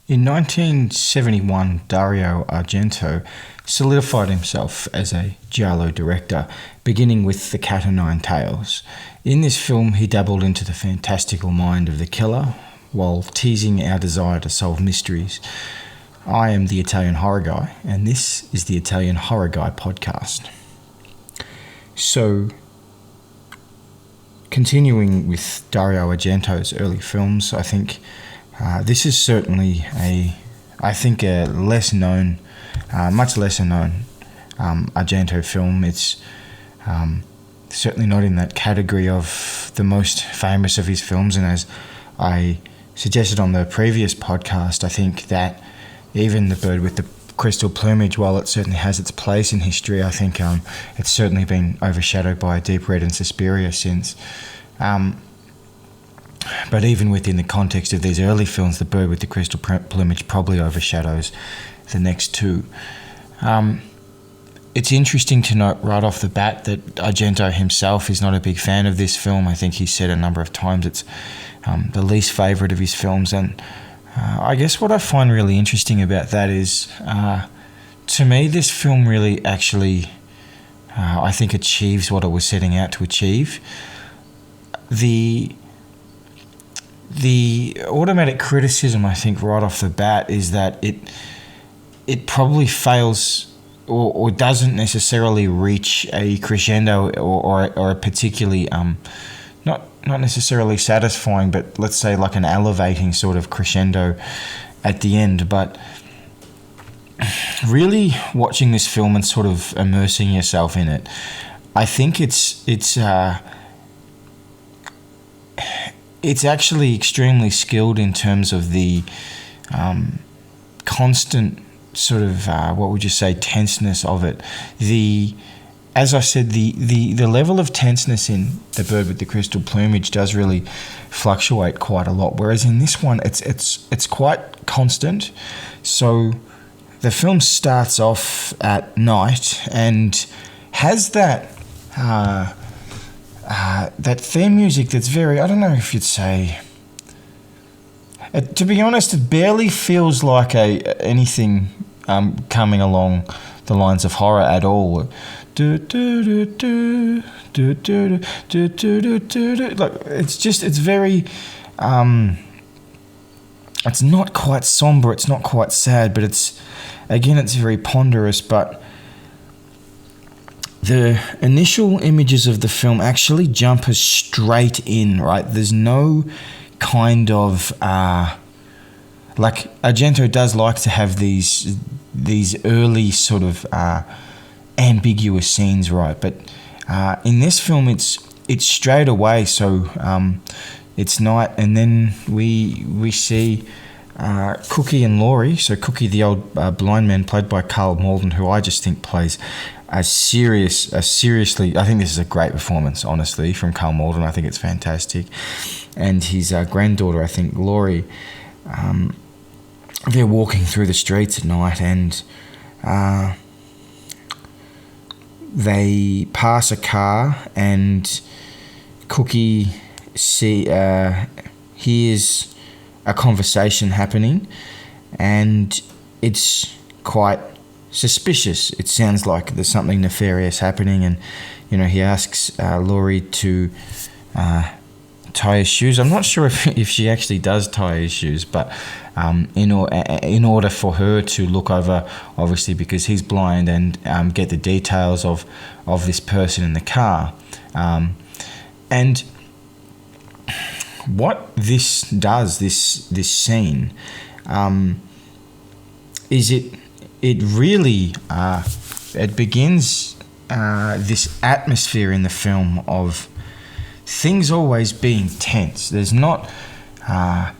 In 1971, Dario Argento solidified himself as a giallo director, beginning with The Cat o' Nine Tails. In this film, he dabbled into the fantastical mind of the killer, while teasing our desire to solve mysteries. I am the Italian Horror Guy, and this is the Italian Horror Guy podcast. So, continuing with Dario Argento's early films, I think this is certainly a much lesser known Argento film. It's certainly not in that category of the most famous of his films, and as I suggested on the previous podcast, I think that even The Bird with the Crystal Plumage, while it certainly has its place in history, I think it's certainly been overshadowed by Deep Red and Suspiria since. But even within the context of these early films, The Bird with the Crystal Plumage probably overshadows the next two. It's interesting to note right off the bat that Argento himself is not a big fan of this film. I think he said a number of times it's the least favourite of his films. And I guess what I find really interesting about that is, to me, this film really actually, I think, achieves what it was setting out to achieve. The automatic criticism, I think, right off the bat is that it probably fails or doesn't necessarily reach a crescendo or a particularly not necessarily satisfying, but let's say like an elevating sort of crescendo at the end. But really watching this film and sort of immersing yourself in it, I think it's actually extremely skilled in terms of the constant sort of what would you say, tenseness of it. As I said, the level of tenseness in The Bird with the Crystal Plumage does really fluctuate quite a lot, whereas in this one it's quite constant. So the film starts off at night and has that theme music that's very, I don't know if you'd say, to be honest, it barely feels like anything coming along the lines of horror at all. Like it's very, it's not quite somber, it's not quite sad, but it's very ponderous. But the initial images of the film actually jump us straight in, right? There's no kind of like Argento does like to have these early sort of ambiguous scenes, right? But in this film, it's straight away. So it's night, and then we see Cookie and Laurie. So Cookie, the old blind man, played by Carl Malden, who I just think plays seriously. I think this is a great performance, honestly, from Carl Malden. I think it's fantastic. And his granddaughter, I think, Laurie, they're walking through the streets at night, and they pass a car, and Cookie hears a conversation happening, and it's quite suspicious. It sounds like there's something nefarious happening, and he asks Laurie to tie his shoes. I'm not sure if she actually does tie his shoes, but in order for her to look over, obviously because he's blind, and get the details of this person in the car. And what this does, this scene, is it really it begins this atmosphere in the film of things always being tense. There's not a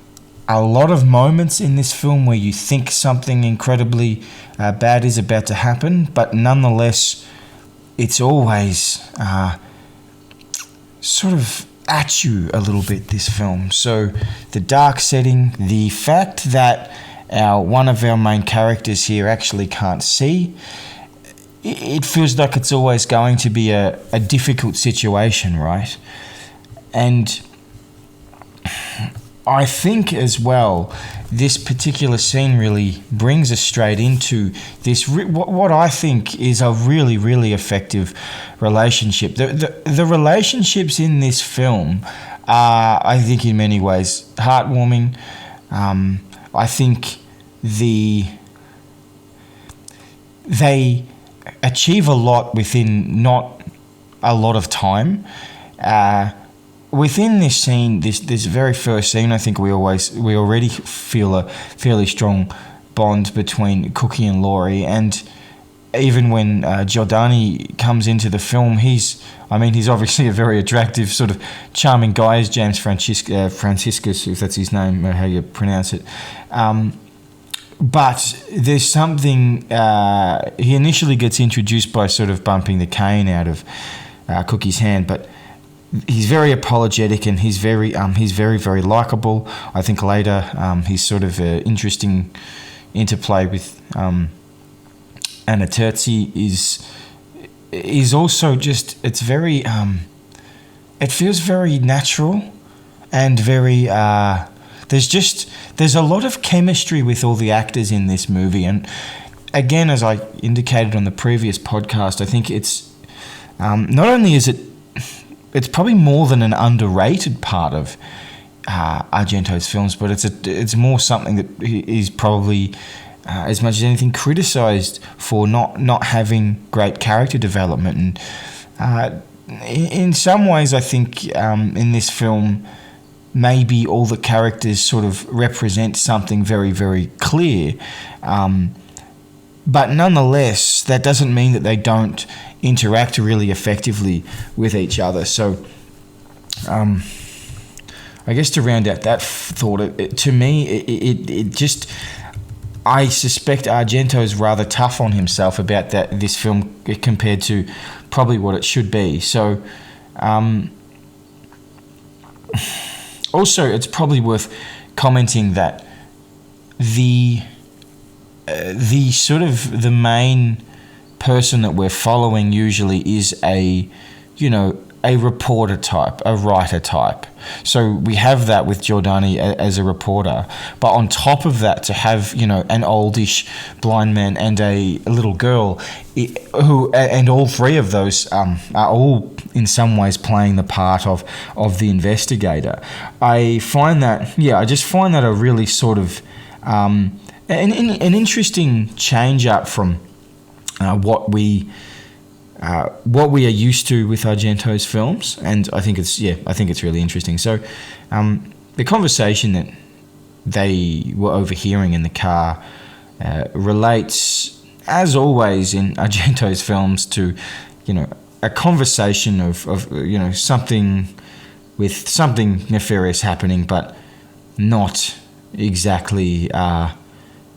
lot of moments in this film where you think something incredibly bad is about to happen, but nonetheless, it's always sort of at you a little bit, this film. So the dark setting, the fact that one of our main characters here actually can't see, it feels like it's always going to be a difficult situation, right? And I think as well, this particular scene really brings us straight into this what I think is a really, really effective relationship. The relationships in this film are, I think, in many ways heartwarming. I think they achieve a lot within not a lot of time. Within this scene, this very first scene, I think we already feel a fairly strong bond between Cookie and Laurie, and even when Giordani comes into the film, he's obviously a very attractive, sort of charming guy, as James Franciscus, if that's his name, how you pronounce it. But there's something, he initially gets introduced by sort of bumping the cane out of Cookie's hand, but he's very apologetic, and he's very, very likable. I think later he's sort of an interesting interplay with Anna Terzi is also just, it's very, it feels very natural and very, there's a lot of chemistry with all the actors in this movie. And again, as I indicated on the previous podcast, I think it's, not only is it's probably more than an underrated part of Argento's films, but it's more something that is probably, as much as anything, criticised for not having great character development. And in some ways, I think in this film, maybe all the characters sort of represent something very, very clear. But nonetheless, that doesn't mean that they don't interact really effectively with each other. So I guess to round out that thought, to me, it just... I suspect Argento is rather tough on himself about this film compared to probably what it should be. So, also, it's probably worth commenting that the sort of the main person that we're following usually is a reporter type, a writer type. So we have that with Giordani as a reporter, but on top of that, to have an oldish blind man and a little girl, and all three of those are all in some ways playing the part of the investigator. I just find that a really sort of an interesting change up from what we are used to with Argento's films, and I think it's really interesting. So, the conversation that they were overhearing in the car relates, as always in Argento's films, to a conversation of something with something nefarious happening, but not exactly a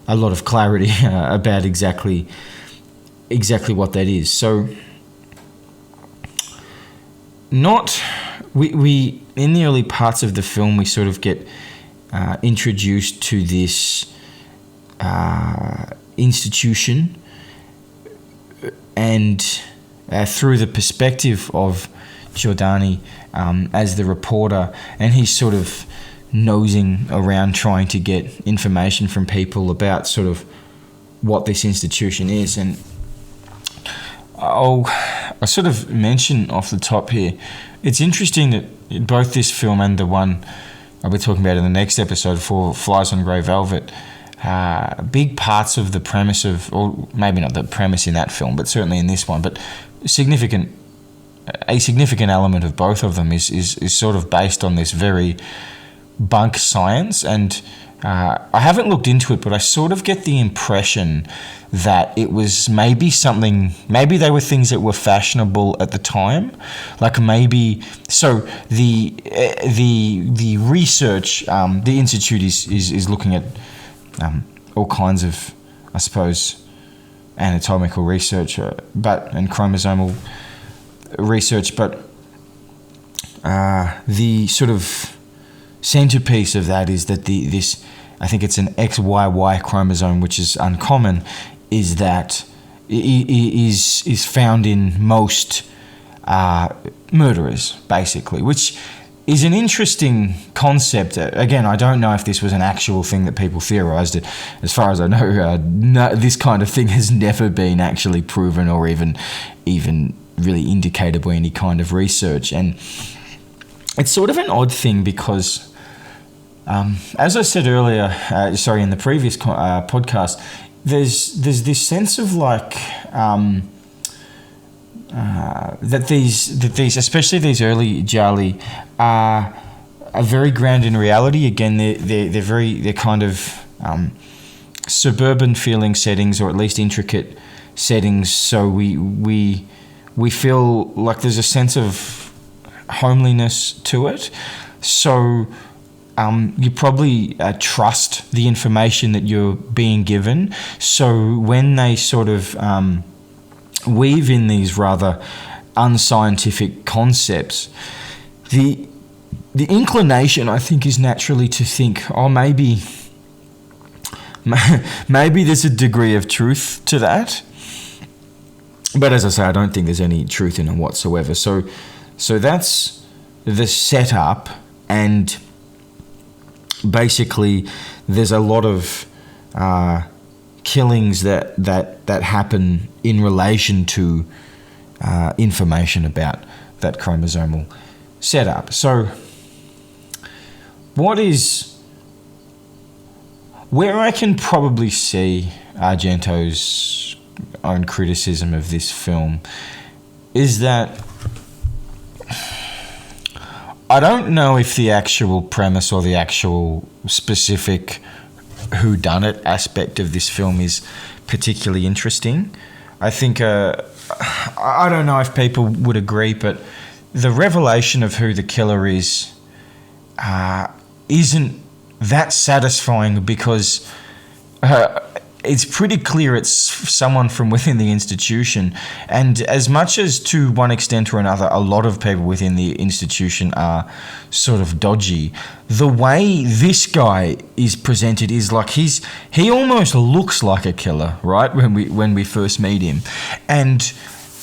lot of clarity about exactly what that is. So. We in the early parts of the film, we sort of get introduced to this institution, and through the perspective of Giordani as the reporter, and he's sort of nosing around trying to get information from people about sort of what this institution is. And I sort of mention off the top here, it's interesting that both this film and the one I'll be talking about in the next episode, for Flies on Grey Velvet, big parts of the premise of, or maybe not the premise in that film, but certainly in this one, but a significant element of both of them is sort of based on this very bunk science. And I haven't looked into it, but I sort of get the impression that it was maybe they were things that were fashionable at the time, like maybe. So the research, the institute is looking at all kinds of, I suppose, anatomical research, and chromosomal research, but the sort of centerpiece of that is that this, I think it's an XYY chromosome, which is uncommon, is that is found in most murderers, basically, which is an interesting concept. Again, I don't know if this was an actual thing that people theorized. As far as I know, this kind of thing has never been actually proven or even really indicated by any kind of research. And it's sort of an odd thing because, as I said earlier, in the previous podcast, there's this sense of like that these especially these early gialli are very grounded in reality. Again, they're kind of suburban feeling settings, or at least intricate settings. So we feel like there's a sense of homeliness to it. So you probably trust the information that you're being given. So when they sort of weave in these rather unscientific concepts, the inclination, I think, is naturally to think, oh, maybe there's a degree of truth to that. But as I say, I don't think there's any truth in it whatsoever. So that's the setup, and basically there's a lot of killings that happen in relation to information about that chromosomal setup. So where I can probably see Argento's own criticism of this film is that I don't know if the actual premise or the actual specific whodunit aspect of this film is particularly interesting. I think, I don't know if people would agree, but the revelation of who the killer is isn't that satisfying, because it's pretty clear it's someone from within the institution. And as much as to one extent or another, a lot of people within the institution are sort of dodgy, the way this guy is presented is like he almost looks like a killer, right? When we first meet him. And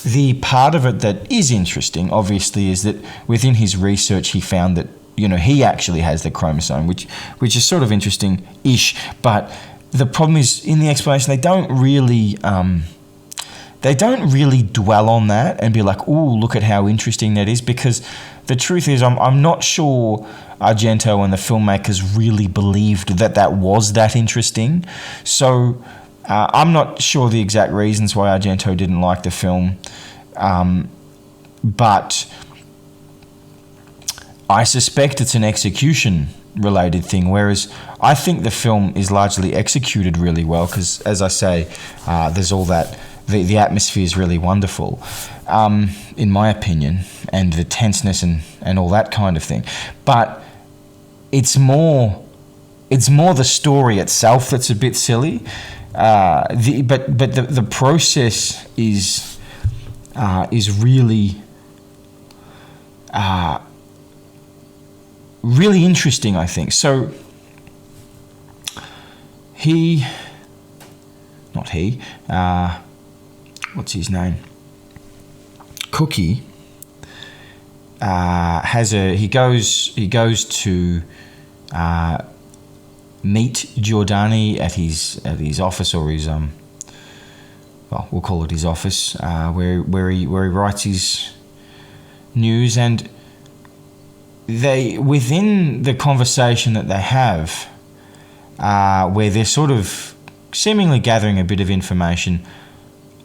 the part of it that is interesting, obviously, is that within his research, he found that, he actually has the chromosome, which is sort of interesting-ish, but the problem is, in the explanation, they don't really dwell on that and be like, "Ooh, look at how interesting that is," because the truth is, I'm not sure Argento and the filmmakers really believed that was that interesting. So I'm not sure the exact reasons why Argento didn't like the film, but I suspect it's an execution-related thing, whereas I think the film is largely executed really well because, as I say, there's all that, the atmosphere is really wonderful, in my opinion, and the tenseness and all that kind of thing. But it's more the story itself that's a bit silly. But the process is really really interesting, I think. So what's his name? Cookie he goes to meet Giordani at his office, or his we'll call it his office, where he writes his news. And they, within the conversation that they have, where they're sort of seemingly gathering a bit of information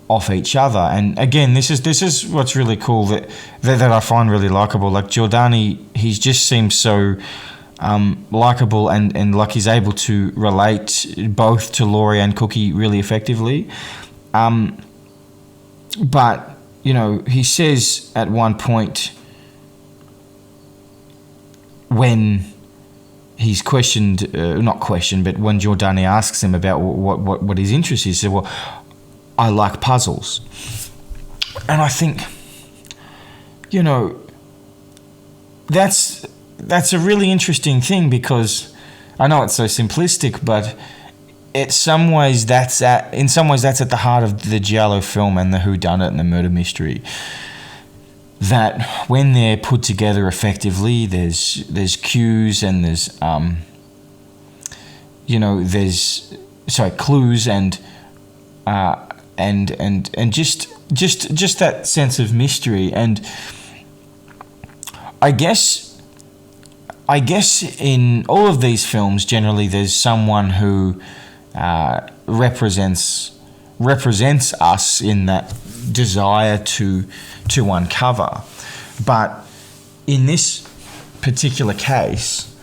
off each other. And again, this is what's really cool that I find really likable. Like Giordani, he just seems so likable and like he's able to relate both to Laurie and Cookie really effectively. But he says at one point, when he's questioned, not questioned, but when Giordani asks him about what his interest is, he said, "Well, I like puzzles." And I think, that's a really interesting thing, because I know it's so simplistic, but in some ways that's at the heart of the giallo film and the whodunit and the murder mystery. that when they're put together effectively, there's cues and there's clues and just that sense of mystery. And I guess in all of these films, generally there's someone who represents us in that desire to uncover. But in this particular case,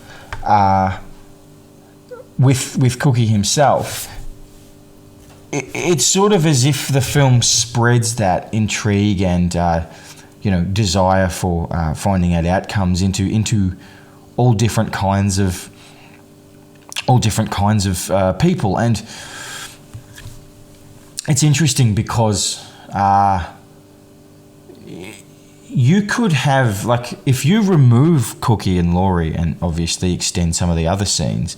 with Cookie himself, it's sort of as if the film spreads that intrigue and desire for finding out outcomes into all different kinds of people. And it's interesting because you could have, like, if you remove Cookie and Laurie and obviously extend some of the other scenes,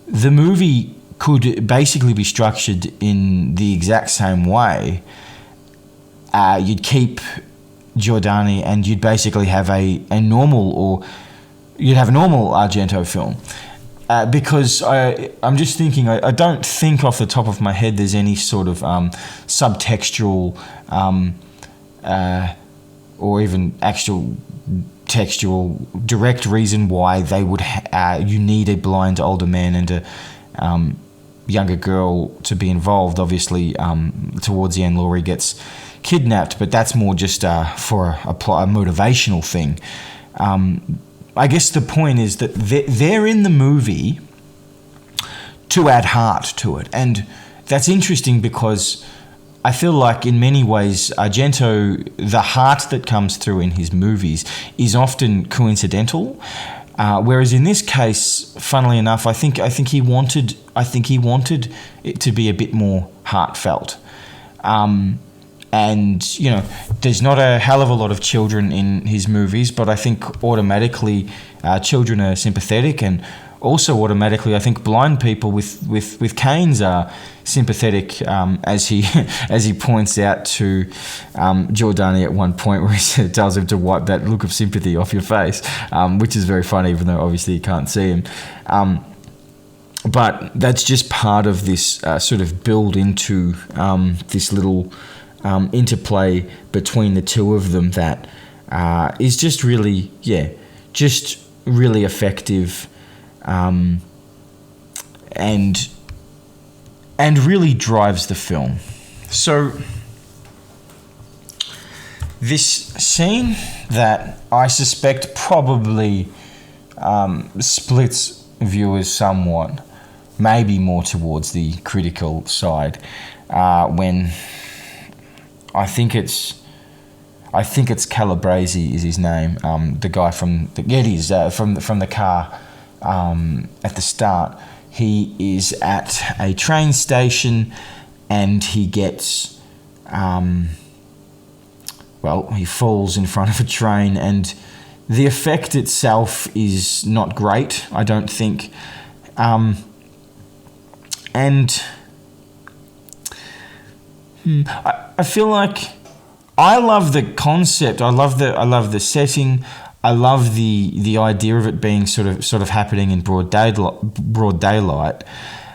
the movie could basically be structured in the exact same way. You'd keep Giordani and you'd basically have a normal Argento film. Because I'm just thinking, I don't think off the top of my head there's any sort of subtextual or even actual textual direct reason why they would you need a blind older man and a younger girl to be involved. Obviously, towards the end, Laurie gets kidnapped, but that's more just for a motivational thing. I guess the point is that they're in the movie to add heart to it. And that's interesting because I feel like in many ways, Argento, the heart that comes through in his movies is often coincidental. Whereas in this case, funnily enough, I think he wanted it to be a bit more heartfelt. And, there's not a hell of a lot of children in his movies, but I think automatically children are sympathetic, and also automatically I think blind people with canes are sympathetic, as he points out to Giordani at one point, where he tells him to wipe that look of sympathy off your face, which is very funny, even though obviously you can't see him. But that's just part of this sort of build into this little interplay between the two of them that is just really effective, and really drives the film. So this scene that I suspect probably splits viewers somewhat, maybe more towards the critical side, when I think it's Calabrese is his name, the guy from the car at the start. He is at a train station and he gets he falls in front of a train, and the effect itself is not great, I don't think. I feel like I love the concept. I love the setting. I love the idea of it being sort of happening in broad daylight.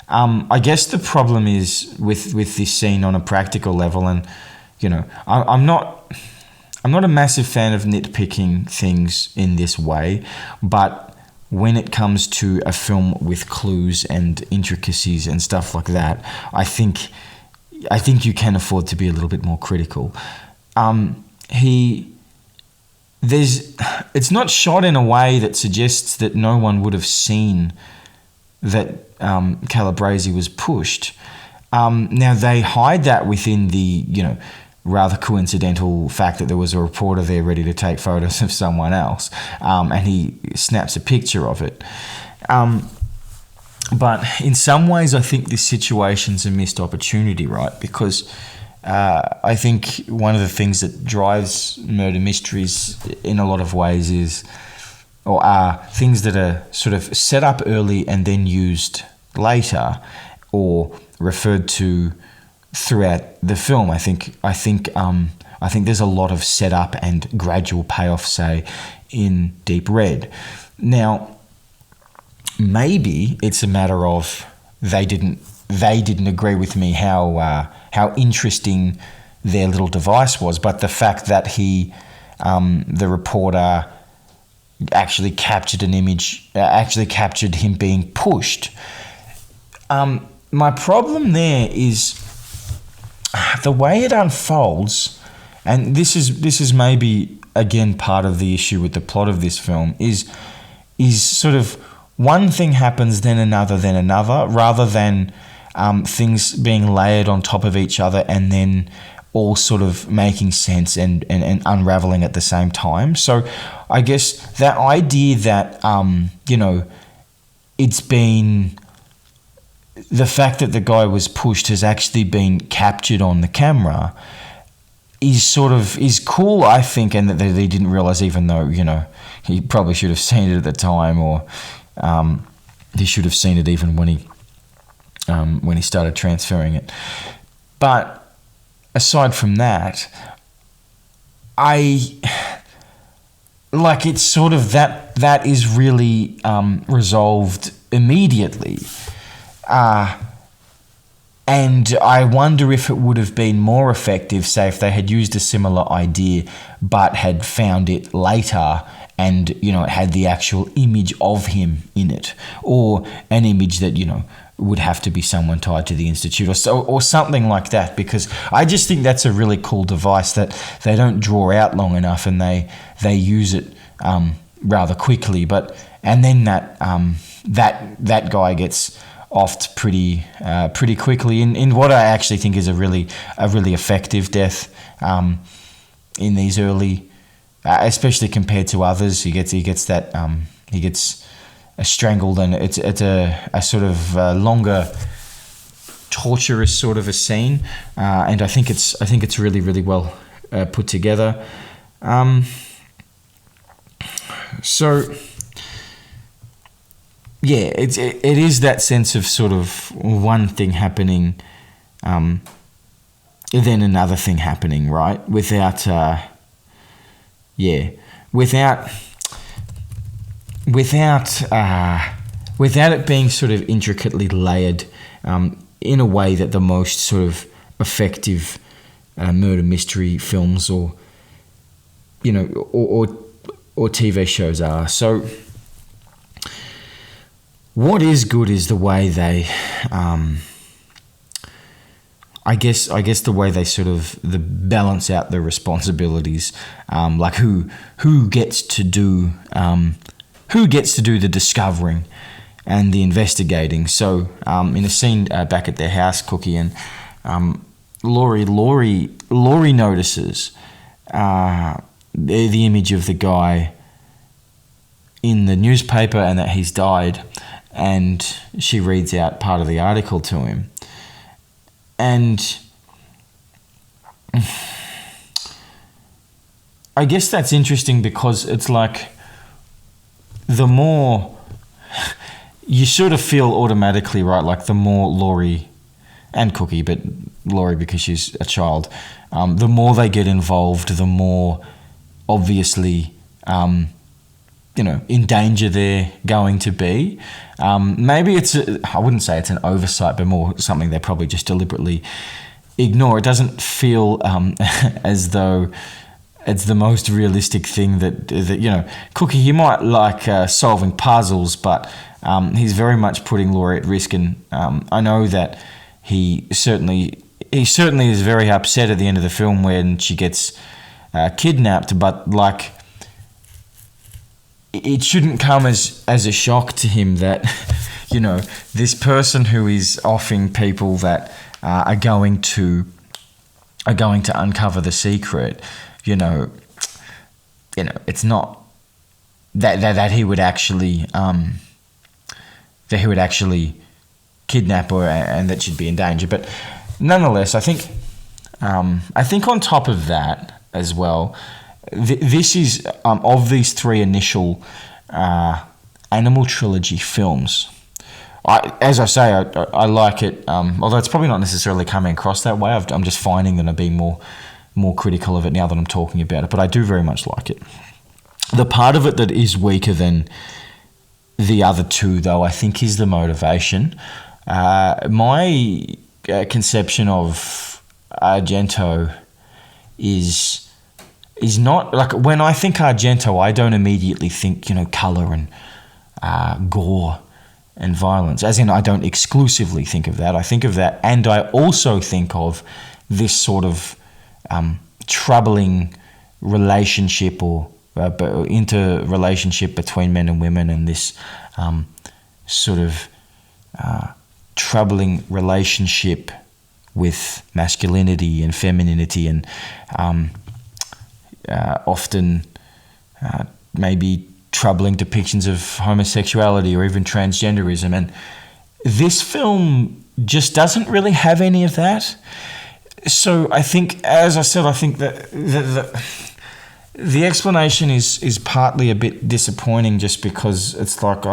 I guess the problem is with this scene on a practical level, and I'm not a massive fan of nitpicking things in this way, but when it comes to a film with clues and intricacies and stuff like that, I think you can afford to be a little bit more critical. It's not shot in a way that suggests that no one would have seen that Calabrese was pushed. Now they hide that within the rather coincidental fact that there was a reporter there ready to take photos of someone else, and he snaps a picture of it. But in some ways, I think this situation's a missed opportunity, right? Because I think one of the things that drives murder mysteries in a lot of ways are things that are sort of set up early and then used later, or referred to throughout the film. I think I think there's a lot of setup and gradual payoff, say, in Deep Red. Now, maybe it's a matter of they didn't agree with me how interesting their little device was, but the fact that the reporter actually captured an image, actually captured him being pushed. My problem there is the way it unfolds, and this is maybe again part of the issue with the plot of this film, is sort of one thing happens, then another, rather than things being layered on top of each other and then all sort of making sense and unraveling at the same time. So I guess that idea that, it's been... the fact that the guy was pushed has actually been captured on the camera is cool, I think, and that they didn't realize, even though, he probably should have seen it at the time, or he should have seen it even when he started transferring it. But aside from that, it's sort of that is really resolved immediately. And I wonder if it would have been more effective, say, if they had used a similar idea but had found it later and, it had the actual image of him in it, or an image that, would have to be someone tied to the Institute or something like that, because I just think that's a really cool device that they don't draw out long enough, and they use it rather quickly. And then that guy gets offed pretty quickly in what I actually think is a really effective death in these early, especially compared to others. He gets strangled, and it's a sort of longer, torturous sort of a scene, and I think it's really well put together. So. Yeah, it is that sense of sort of one thing happening, then another thing happening, right? Without it being sort of intricately layered, in a way that the most sort of effective murder mystery films or TV shows are. So. What is good is the way they, I guess the way they sort of balance out the responsibilities, like who gets to do the discovering and the investigating. So in a scene back at their house, Cookie and Laurie notices the image of the guy in the newspaper and that he's died. And she reads out part of the article to him. And I guess that's interesting, because it's like the more you sort of feel automatically, right, like the more Laurie and Cookie, but Laurie because she's a child, the more they get involved, the more obviously in danger they're going to be. Maybe I wouldn't say it's an oversight, but more something they probably just deliberately ignore. It doesn't feel as though it's the most realistic thing that Cookie, he might like solving puzzles, but he's very much putting Laurie at risk. And I know that he certainly is very upset at the end of the film when she gets kidnapped, but like, it shouldn't come as a shock to him that, this person who is offing people that are going to uncover the secret, it's not that he would actually kidnap her and that she'd be in danger. But nonetheless, I think on top of that as well, this is, of these three initial Animal Trilogy films, as I say, I like it, although it's probably not necessarily coming across that way. I'm just finding that I'm being more more critical of it now that I'm talking about it, but I do very much like it. The part of it that is weaker than the other two, though, I think is the motivation. My conception of Argento is not, like, when I think Argento, I don't immediately think, colour and gore and violence. As in, I don't exclusively think of that. I think of that, and I also think of this sort of troubling relationship or interrelationship between men and women, and this sort of troubling relationship with masculinity and femininity, and often maybe troubling depictions of homosexuality or even transgenderism. And this film just doesn't really have any of that. So I think, as I said, I think that the explanation is partly a bit disappointing, just because it's like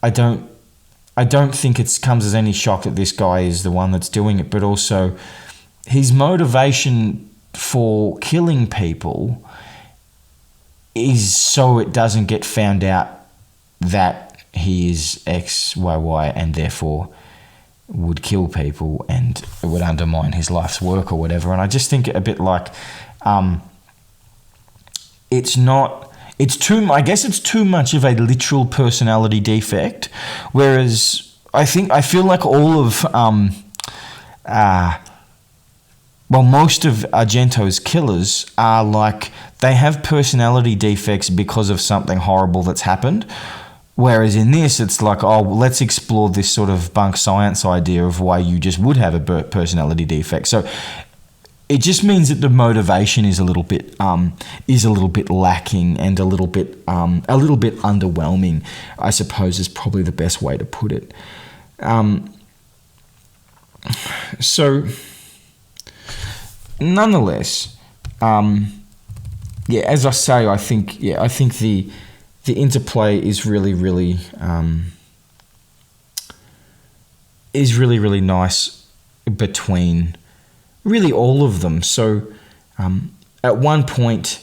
I don't think it comes as any shock that this guy is the one that's doing it, but also his motivation for killing people is so it doesn't get found out that he is XYY and therefore would kill people and it would undermine his life's work or whatever. And I just think a bit like I guess it's too much of a literal personality defect, whereas I feel like all of most of Argento's killers are like, they have personality defects because of something horrible that's happened. Whereas in this, it's like, let's explore this sort of bunk science idea of why you just would have a personality defect. So it just means that the motivation is a little bit lacking and a little bit underwhelming, I suppose, is probably the best way to put it. So nonetheless, as I say, I think the interplay is really nice between really all of them. So at one point,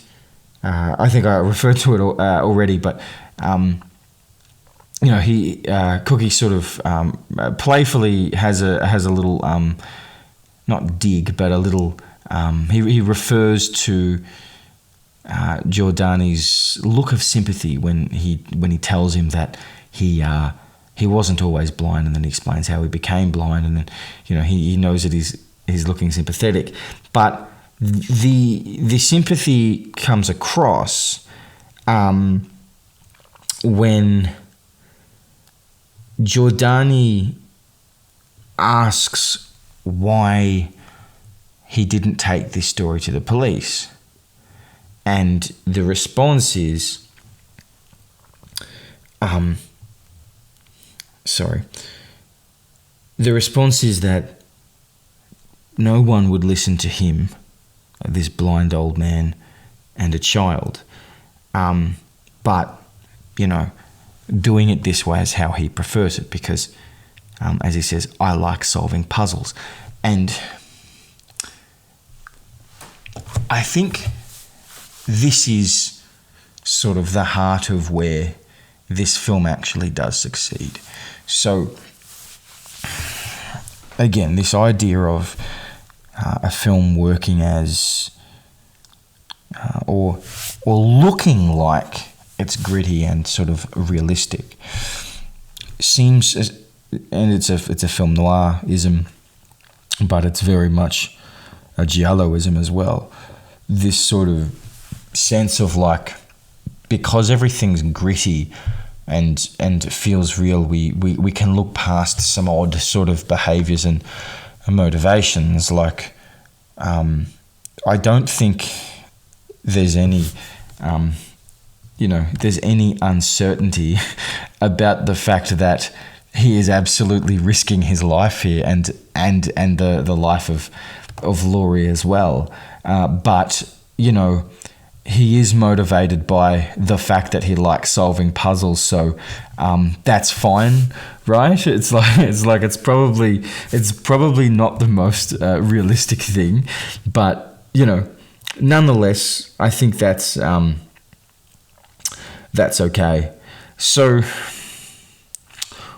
I think I referred to it already, but Cookie sort of playfully has a little not dig, but a little he refers to Giordani's look of sympathy when he tells him that he wasn't always blind, and then he explains how he became blind, and then he knows that he's looking sympathetic, but the sympathy comes across when Giordani asks why he didn't take this story to the police. And the response is, that no one would listen to him, this blind old man and a child. But, doing it this way is how he prefers it, because, as he says, I like solving puzzles. And I think this is sort of the heart of where this film actually does succeed. So, again, this idea of a film working as or looking like it's gritty and sort of realistic seems, and it's a film noirism, but it's very much a gialloism as well. This sort of sense of like, because everything's gritty and feels real, we can look past some odd sort of behaviours and motivations. Like, I don't think there's any there's any uncertainty about the fact that he is absolutely risking his life here and the life of Laurie as well. But he is motivated by the fact that he likes solving puzzles, so that's fine, right? It's probably not the most realistic thing, but nonetheless, I think that's okay. So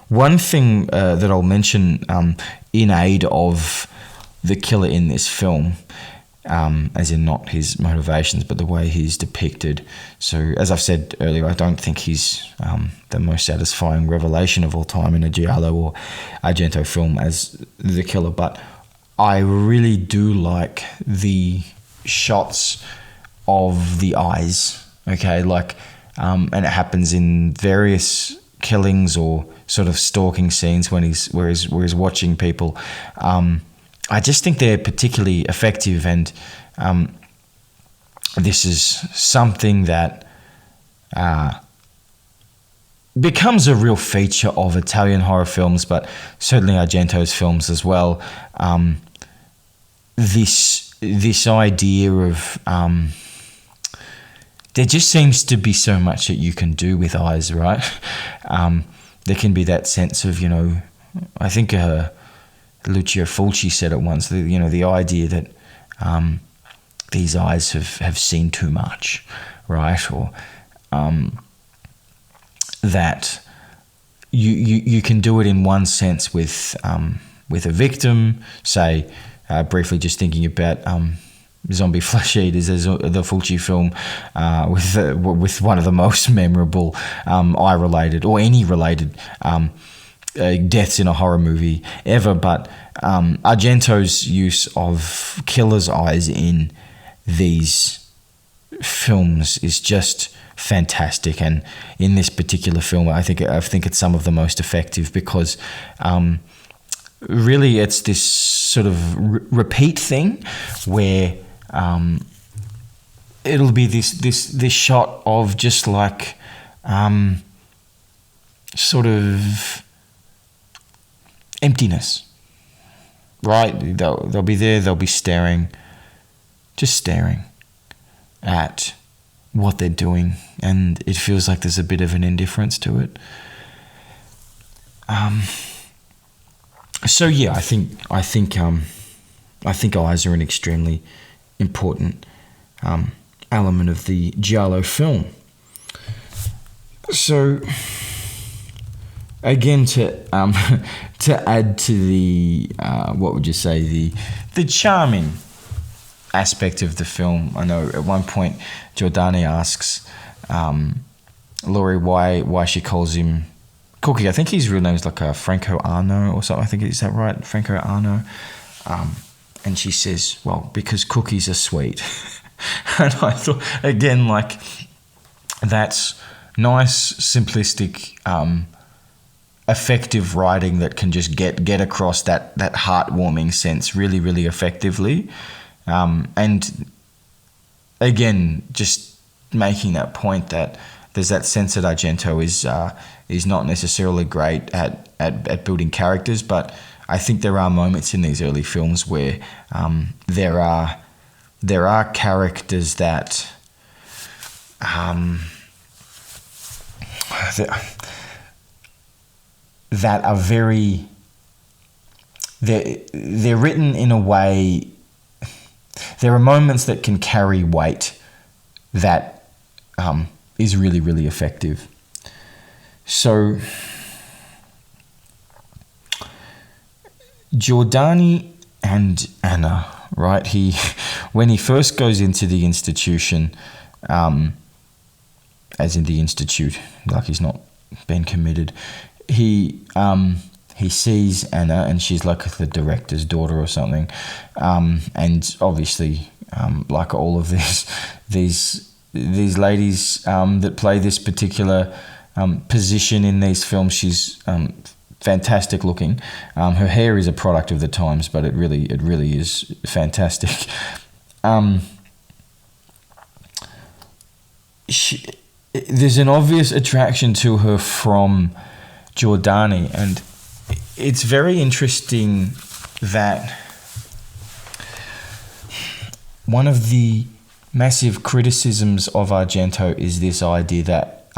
one thing that I'll mention in aid of the killer in this film, as in not his motivations, but the way he's depicted. So, as I've said earlier, I don't think he's the most satisfying revelation of all time in a Giallo or Argento film as the killer, but I really do like the shots of the eyes, okay? And it happens in various killings or sort of stalking scenes where he's watching people. I just think they're particularly effective, and this is something that becomes a real feature of Italian horror films, but certainly Argento's films as well. This idea of there just seems to be so much that you can do with eyes, right? There can be that sense of, I think Lucio Fulci said it once, the idea that these eyes have seen too much, right? Or that you can do it in one sense with a victim, say, briefly just thinking about Zombie Flesh Eaters as the Fulci film with one of the most memorable eye-related or any related deaths in a horror movie ever, but Argento's use of killer's eyes in these films is just fantastic, and in this particular film I think it's some of the most effective, because really it's this sort of repeat thing where it'll be this shot of just like sort of emptiness, right? They'll be there, they'll be staring at what they're doing, and it feels like there's a bit of an indifference to it. So yeah, I think eyes are an extremely important element of the Giallo film. So again, to add to the what would you say, the charming aspect of the film, I know at one point Giordani asks Laurie why she calls him Cookie. I think his real name is like Franco Arno or something. I think, is that right? Franco Arno. And she says, well, because cookies are sweet. And I thought, again, like, that's nice, simplistic, effective writing that can just get across that heartwarming sense really, really effectively. And again, just making that point that there's that sense that Argento is not necessarily great at building characters, but I think there are moments in these early films where there are characters that that are very, they're written in a way. There are moments that can carry weight that is really, really effective. So Giordani and Anna, right? When he first goes into the institution, as in the institute, like he's not been committed, he sees Anna, and she's like the director's daughter or something, and obviously, like all of these ladies that play this particular position in these films, she's fantastic looking. Her hair is a product of the times, but it really is fantastic. There's an obvious attraction to her from Giordani, and it's very interesting that one of the massive criticisms of Argento is this idea that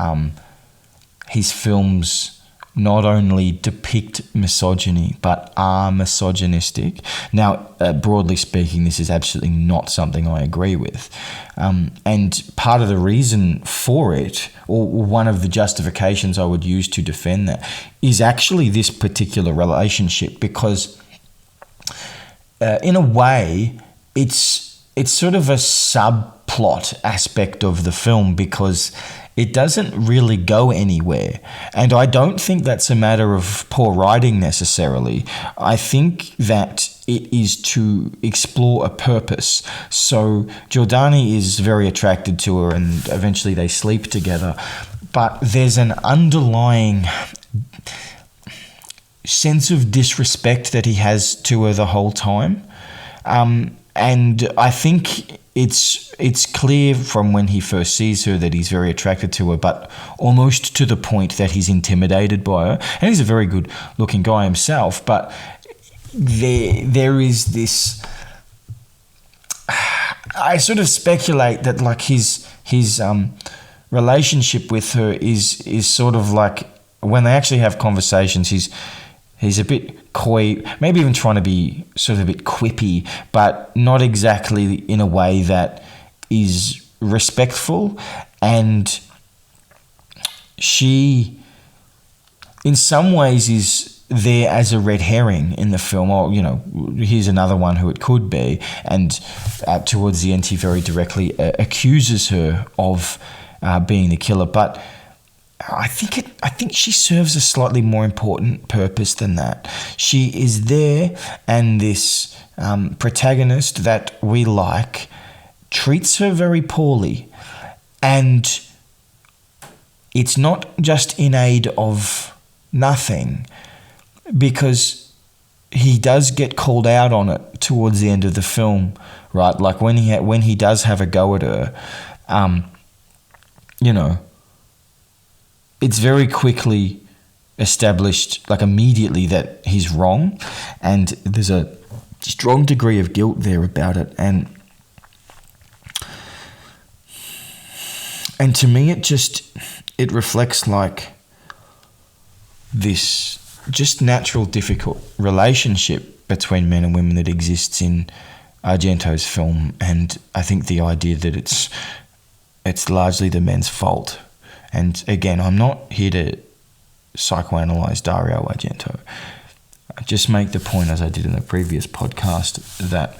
his films not only depict misogyny, but are misogynistic. Now, broadly speaking, this is absolutely not something I agree with. And part of the reason for it, or one of the justifications I would use to defend that, is actually this particular relationship, because in a way, it's sort of a subplot aspect of the film, because it doesn't really go anywhere. And I don't think that's a matter of poor writing necessarily. I think that it is to explore a purpose. So Giordani is very attracted to her, and eventually they sleep together. But there's an underlying sense of disrespect that he has to her the whole time. And I think it's clear from when he first sees her that he's very attracted to her, but almost to the point that he's intimidated by her. And he's a very good looking guy himself, but there is this, I sort of speculate that like his relationship with her is sort of like, when they actually have conversations, he's a bit coy, maybe even trying to be sort of a bit quippy, but not exactly in a way that is respectful. And she, in some ways, is there as a red herring in the film. Or, here's another one who it could be. And towards the end, he very directly accuses her of being the killer. But I think she serves a slightly more important purpose than that. She is there, and this protagonist that we like treats her very poorly. And it's not just in aid of nothing, because he does get called out on it towards the end of the film, right? Like when he does have a go at her, it's very quickly established, like immediately, that he's wrong, and there's a strong degree of guilt there about it. And to me, it reflects like this just natural, difficult relationship between men and women that exists in Argento's film. And I think the idea that it's largely the men's fault. And again, I'm not here to psychoanalyze Dario Argento. I just make the point, as I did in the previous podcast, that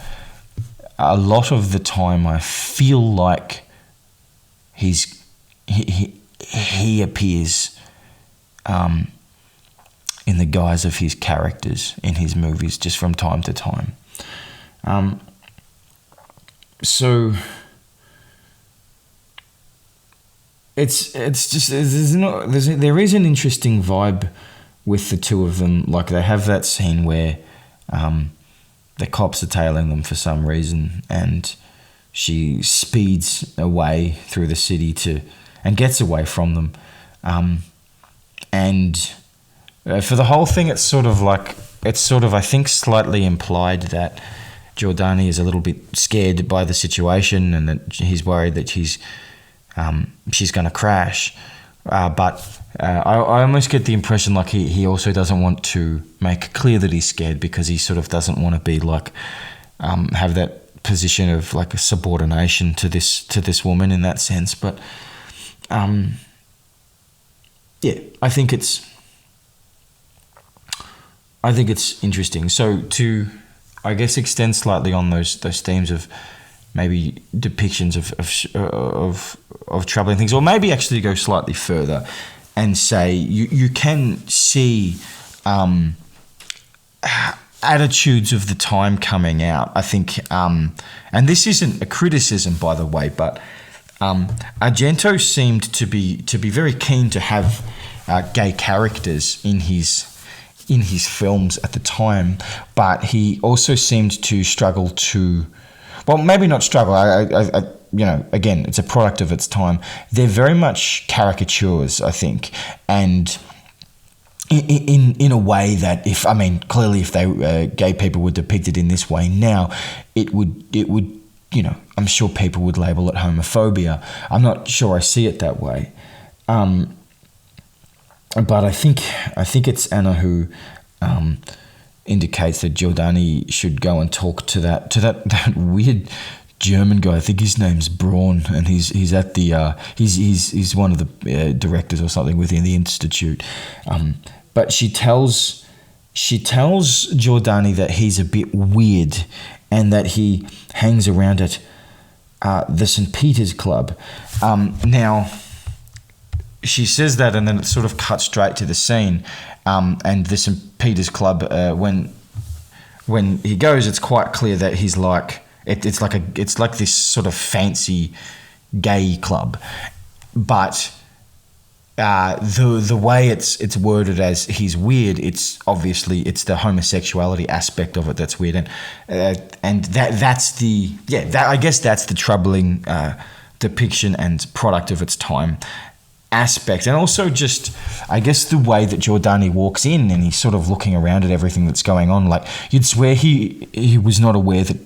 a lot of the time I feel like he appears in the guise of his characters in his movies, just from time to time. So it's just there is an interesting vibe with the two of them. Like, they have that scene where the cops are tailing them for some reason, and she speeds away through the city and gets away from them. And for the whole thing, it's sort of I think slightly implied that Giordani is a little bit scared by the situation, and that he's worried that she's going to crash. But I almost get the impression like he also doesn't want to make clear that he's scared, because he sort of doesn't want to be like have that position of like a subordination to this woman in that sense. But yeah, I think it's interesting. So to, I guess, extend slightly on those themes of maybe depictions of troubling things, or maybe actually go slightly further and say you can see attitudes of the time coming out. I think, and this isn't a criticism, by the way, but Argento seemed to be very keen to have gay characters in his films at the time, but he also seemed to struggle to, well, maybe not struggle. I again, it's a product of its time. They're very much caricatures, I think, and in a way that clearly if they gay people were depicted in this way now, it would I'm sure people would label it homophobia. I'm not sure I see it that way. but I think it's Anna who indicates that Giordani should go and talk to that weird German guy. I think his name's Braun, and he's at the he's one of the directors or something within the institute. But she tells Giordani that he's a bit weird, and that he hangs around at the St. Peter's Club. Now, she says that, and then it sort of cuts straight to the scene. And the St. Peter's Club, when he goes, it's quite clear that he's like it's like this sort of fancy gay club, but the way it's worded as he's weird, it's obviously it's the homosexuality aspect of it that's weird, and that's the I guess that's the troubling depiction and product of its time aspect. And also just I guess the way that Giordani walks in and he's sort of looking around at everything that's going on, like you'd swear he was not aware that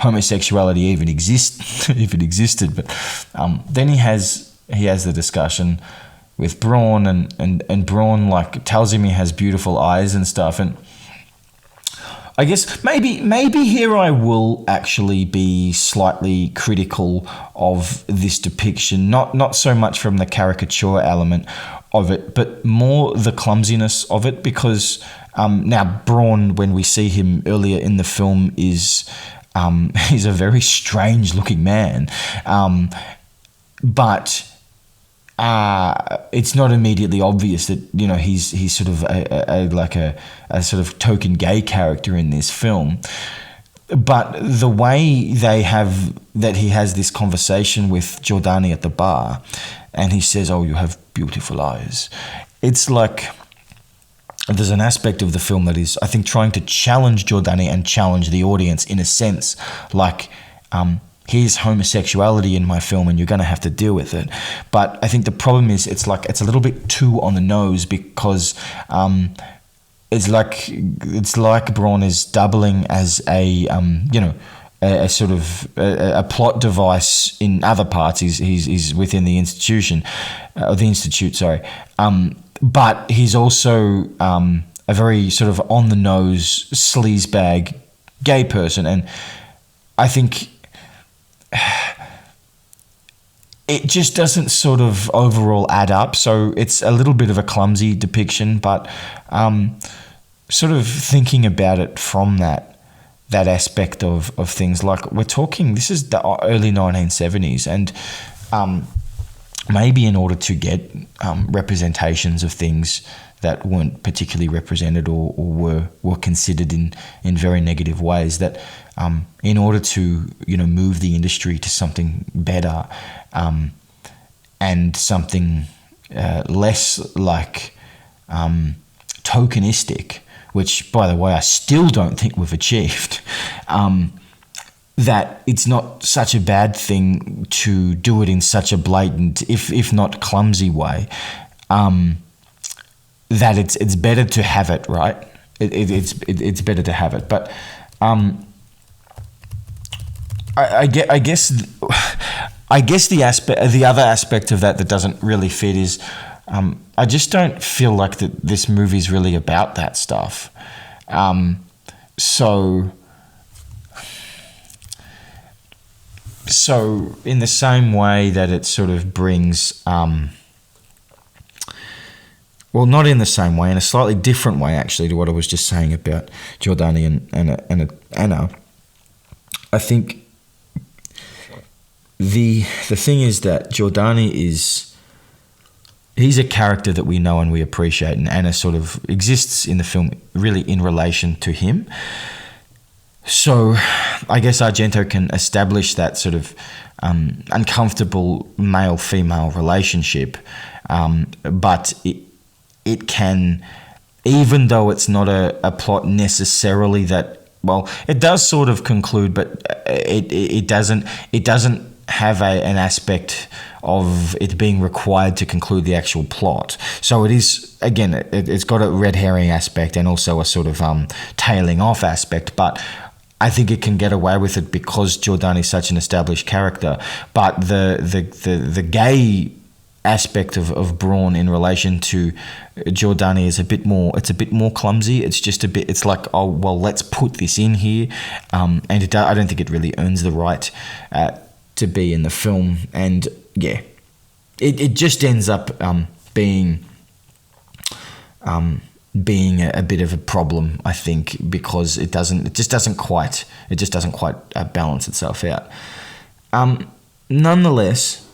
homosexuality even existed, but then he has the discussion with Braun, and Braun like tells him he has beautiful eyes and stuff. And I guess maybe here I will actually be slightly critical of this depiction, not so much from the caricature element of it, but more the clumsiness of it, because now Braun, when we see him earlier in the film, is he's a very strange looking man, but it's not immediately obvious that he's sort of a sort of token gay character in this film. But the way he has this conversation with Giordani at the bar, and he says, "Oh, you have beautiful eyes," it's like there's an aspect of the film that is, I think, trying to challenge Giordani and challenge the audience in a sense, like, here's homosexuality in my film and you're going to have to deal with it. But I think the problem is it's a little bit too on the nose, because it's like Braun is doubling as a sort of a plot device in other parts. He's within the institute, sorry. But he's also a very sort of on the nose sleazebag gay person, and I think it just doesn't sort of overall add up. So it's a little bit of a clumsy depiction, but sort of thinking about it from that aspect of things, like we're talking, this is the early 1970s, and maybe in order to get representations of things that weren't particularly represented or were considered in very negative ways, that in order to move the industry to something better and something less like tokenistic, which, by the way, I still don't think we've achieved, that it's not such a bad thing to do it in such a blatant, if not clumsy way, that it's better to have it, right? It's better to have it. But I guess the other aspect of that doesn't really fit is I just don't feel like that this movie's really about that stuff. So in the same way that it sort of brings, well, not in the same way, in a slightly different way actually to what I was just saying about Giordani and Anna, I think the thing is that Giordani he's a character that we know and we appreciate, and Anna sort of exists in the film really in relation to him. So I guess Argento can establish that sort of uncomfortable male-female relationship, but it can, even though it's not a plot necessarily that, well, it does sort of conclude, but it doesn't have an aspect of it being required to conclude the actual plot. So it is, again, it's got a red herring aspect and also a sort of tailing off aspect, but I think it can get away with it because Giordani is such an established character. But the gay aspect of brawn in relation to Giordani is a bit more clumsy. It's just a bit, it's like, oh, well, let's put this in here. And I don't think it really earns the right to be in the film. And yeah, it just ends up being a bit of a problem, I think, because it just doesn't quite balance itself out. Nonetheless,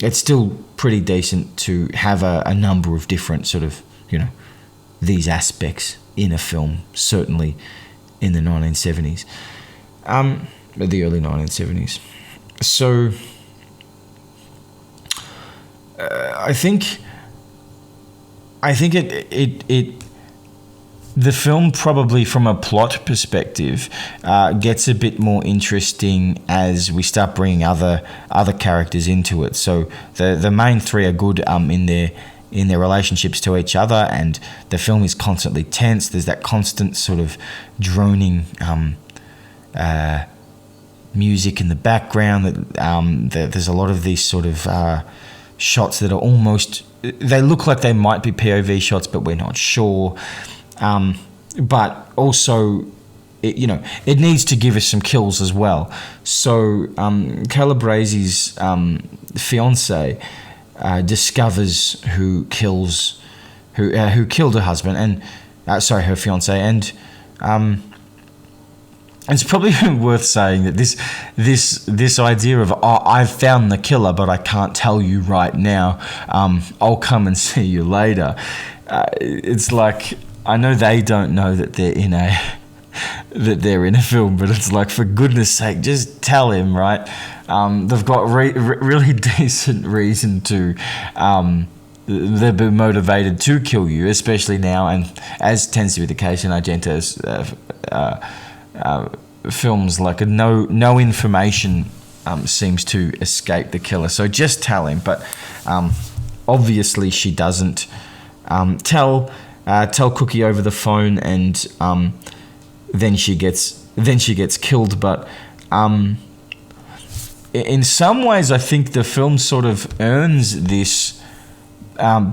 it's still pretty decent to have a number of different sort of, these aspects in a film, certainly in the 1970s, the early 1970s. So I think the film, probably from a plot perspective, gets a bit more interesting as we start bringing other characters into it. So the main three are good in their relationships to each other, and the film is constantly tense. There's that constant sort of droning music in the background. There's a lot of these sort of shots that are almost, they look like they might be POV shots, but we're not sure. But also, it needs to give us some kills as well. So Calabrese's fiance discovers who killed her husband, and her fiance, and it's probably worth saying that this idea of, I've found the killer, but I can't tell you right now. I'll come and see you later. It's like, I know they don't know that they're in a film, but it's like, for goodness sake, just tell him, right? They've got really decent reason to. They've been motivated to kill you, especially now, and as tends to be the case in Argento's films, like no information seems to escape the killer. So just tell him. But obviously she doesn't tell Cookie over the phone, and then she gets killed. But in some ways, I think the film sort of earns this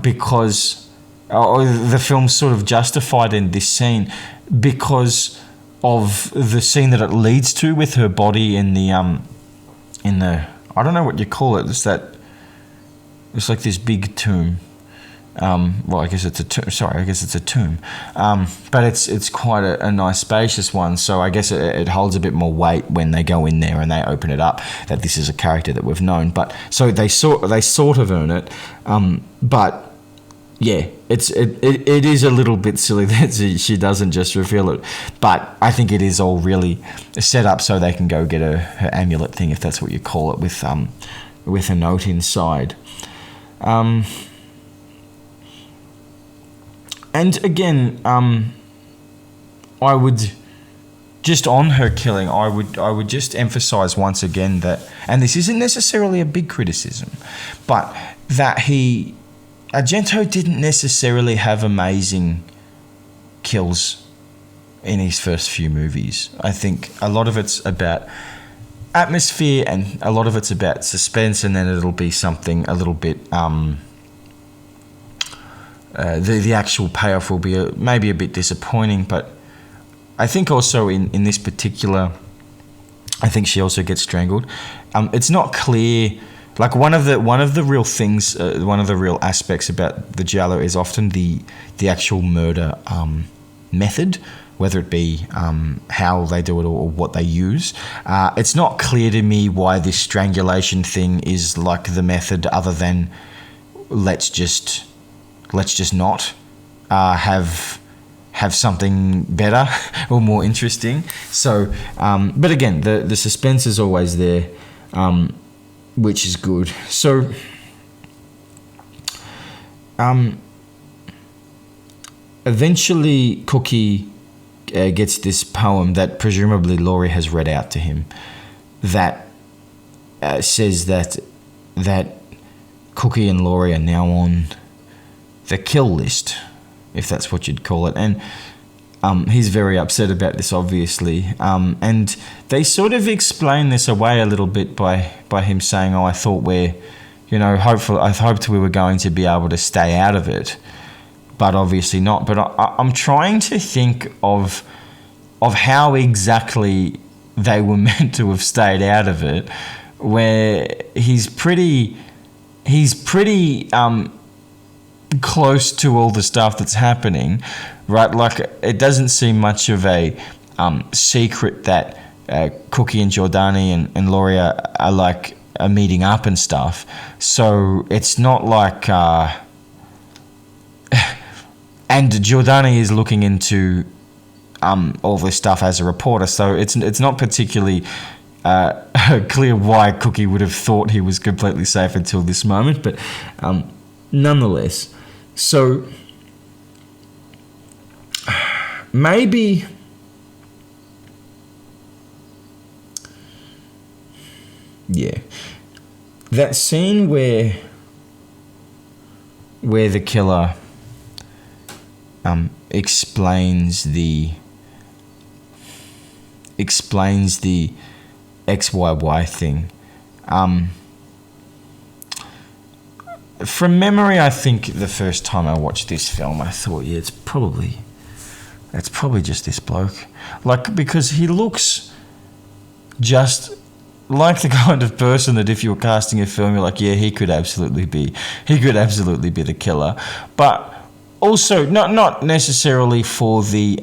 because the film's sort of justified in this scene because of the scene that it leads to with her body in the I don't know what you call it. It's like this big tomb. Well, I guess it's a tomb. Sorry, I guess it's a tomb. But it's quite a nice, spacious one. So I guess it holds a bit more weight when they go in there and they open it up that this is a character that we've known. But so they sort of earn it. But yeah, it is a little bit silly that she doesn't just reveal it. But I think it is all really set up so they can go get her amulet thing, if that's what you call it, with a note inside. And again, I would just on her killing, I would just emphasize once again that, and this isn't necessarily a big criticism, but that Argento didn't necessarily have amazing kills in his first few movies. I think a lot of it's about atmosphere and a lot of it's about suspense, and then it'll be something a little bit the actual payoff will be maybe a bit disappointing. But I think also in this particular, I think she also gets strangled. It's not clear. Like one of the real things, one of the real aspects about the giallo is often the actual murder method, whether it be how they do it or what they use. It's not clear to me why this strangulation thing is like the method, other than let's just not have something better or more interesting. So, but again, the suspense is always there, which is good. So, eventually Cookie gets this poem that presumably Laurie has read out to him, that says that Cookie and Laurie are now on the kill list, if that's what you'd call it. And he's very upset about this, obviously. And they sort of explain this away a little bit by him saying, I thought we're hopefully, I hoped we were going to be able to stay out of it, but obviously not. But I'm trying to think of how exactly they were meant to have stayed out of it, where he's pretty close to all the stuff that's happening, right? Like, it doesn't seem much of a secret that Cookie and Giordani and Loria are meeting up and stuff. So it's not like and Giordani is looking into all this stuff as a reporter, so it's not particularly clear why Cookie would have thought he was completely safe until this moment, but nonetheless. So maybe that scene where the killer explains the XYY thing. From memory, I think the first time I watched this film, I thought, it's probably just this bloke. Like, because he looks just like the kind of person that if you were casting a film, you're like, yeah, he could absolutely be the killer. But also, not necessarily for the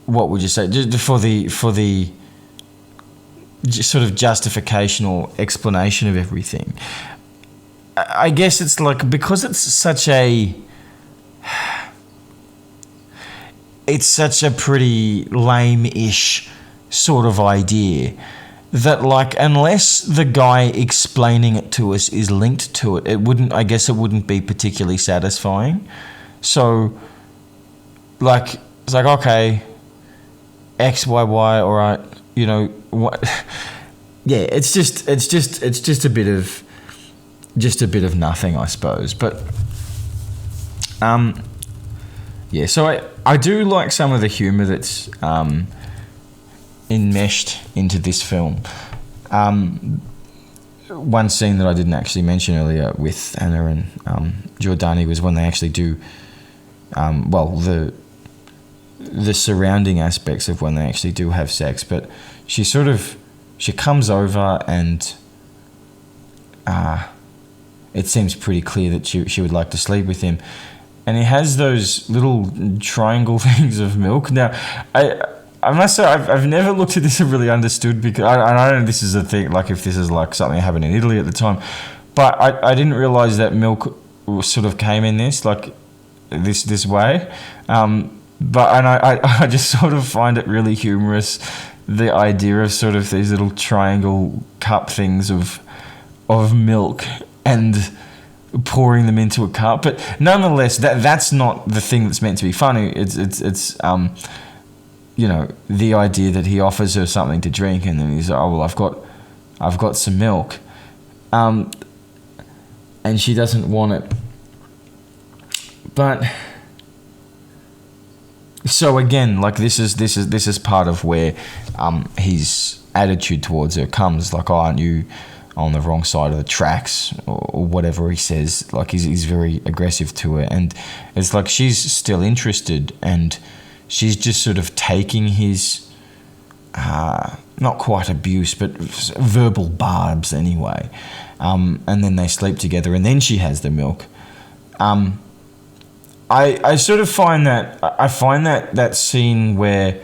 what would you say? Just for the sort of justification or explanation of everything. I guess it's like, because it's such a pretty lame-ish sort of idea that, like, unless the guy explaining it to us is linked to it, it wouldn't be particularly satisfying. So, like, it's like, okay, XYY, all right, what? Yeah, it's just a bit of nothing, I suppose. But yeah, so I do like some of the humour that's enmeshed into this film. One scene that I didn't actually mention earlier with Anna and Giordani was when they actually do the surrounding aspects of when they actually do have sex, but she comes over and it seems pretty clear that she would like to sleep with him, and he has those little triangle things of milk. Now, I must say, I've never looked at this and really understood, because I know this is a thing, like if this is like something that happened in Italy at the time, but I didn't realise that milk sort of came in this way. But I just sort of find it really humorous, the idea of sort of these little triangle cup things of milk and pouring them into a cup. But nonetheless, that's not the thing that's meant to be funny. It's the idea that he offers her something to drink, and then he's like, oh, well, I've got some milk, and she doesn't want it. But so again, like, this is part of where his attitude towards her comes, like, oh, aren't you on the wrong side of the tracks, or whatever he says. Like, he's very aggressive to her, and it's like she's still interested, and she's just sort of taking his not quite abuse, but verbal barbs anyway, and then they sleep together, and then she has the milk. I sort of find that scene where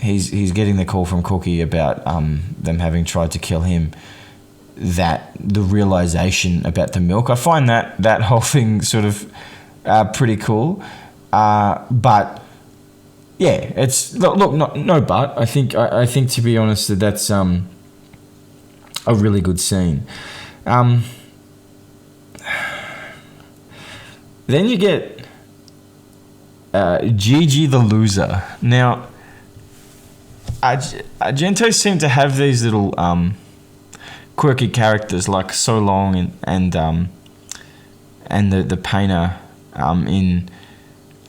he's getting the call from Cookie about them having tried to kill him, that the realization about the milk, I find that whole thing sort of pretty cool. But yeah, it's look no but I think to be honest, that's a really good scene. Then you get Gigi the loser. Now, Argento seemed to have these little quirky characters like So Long and the painter in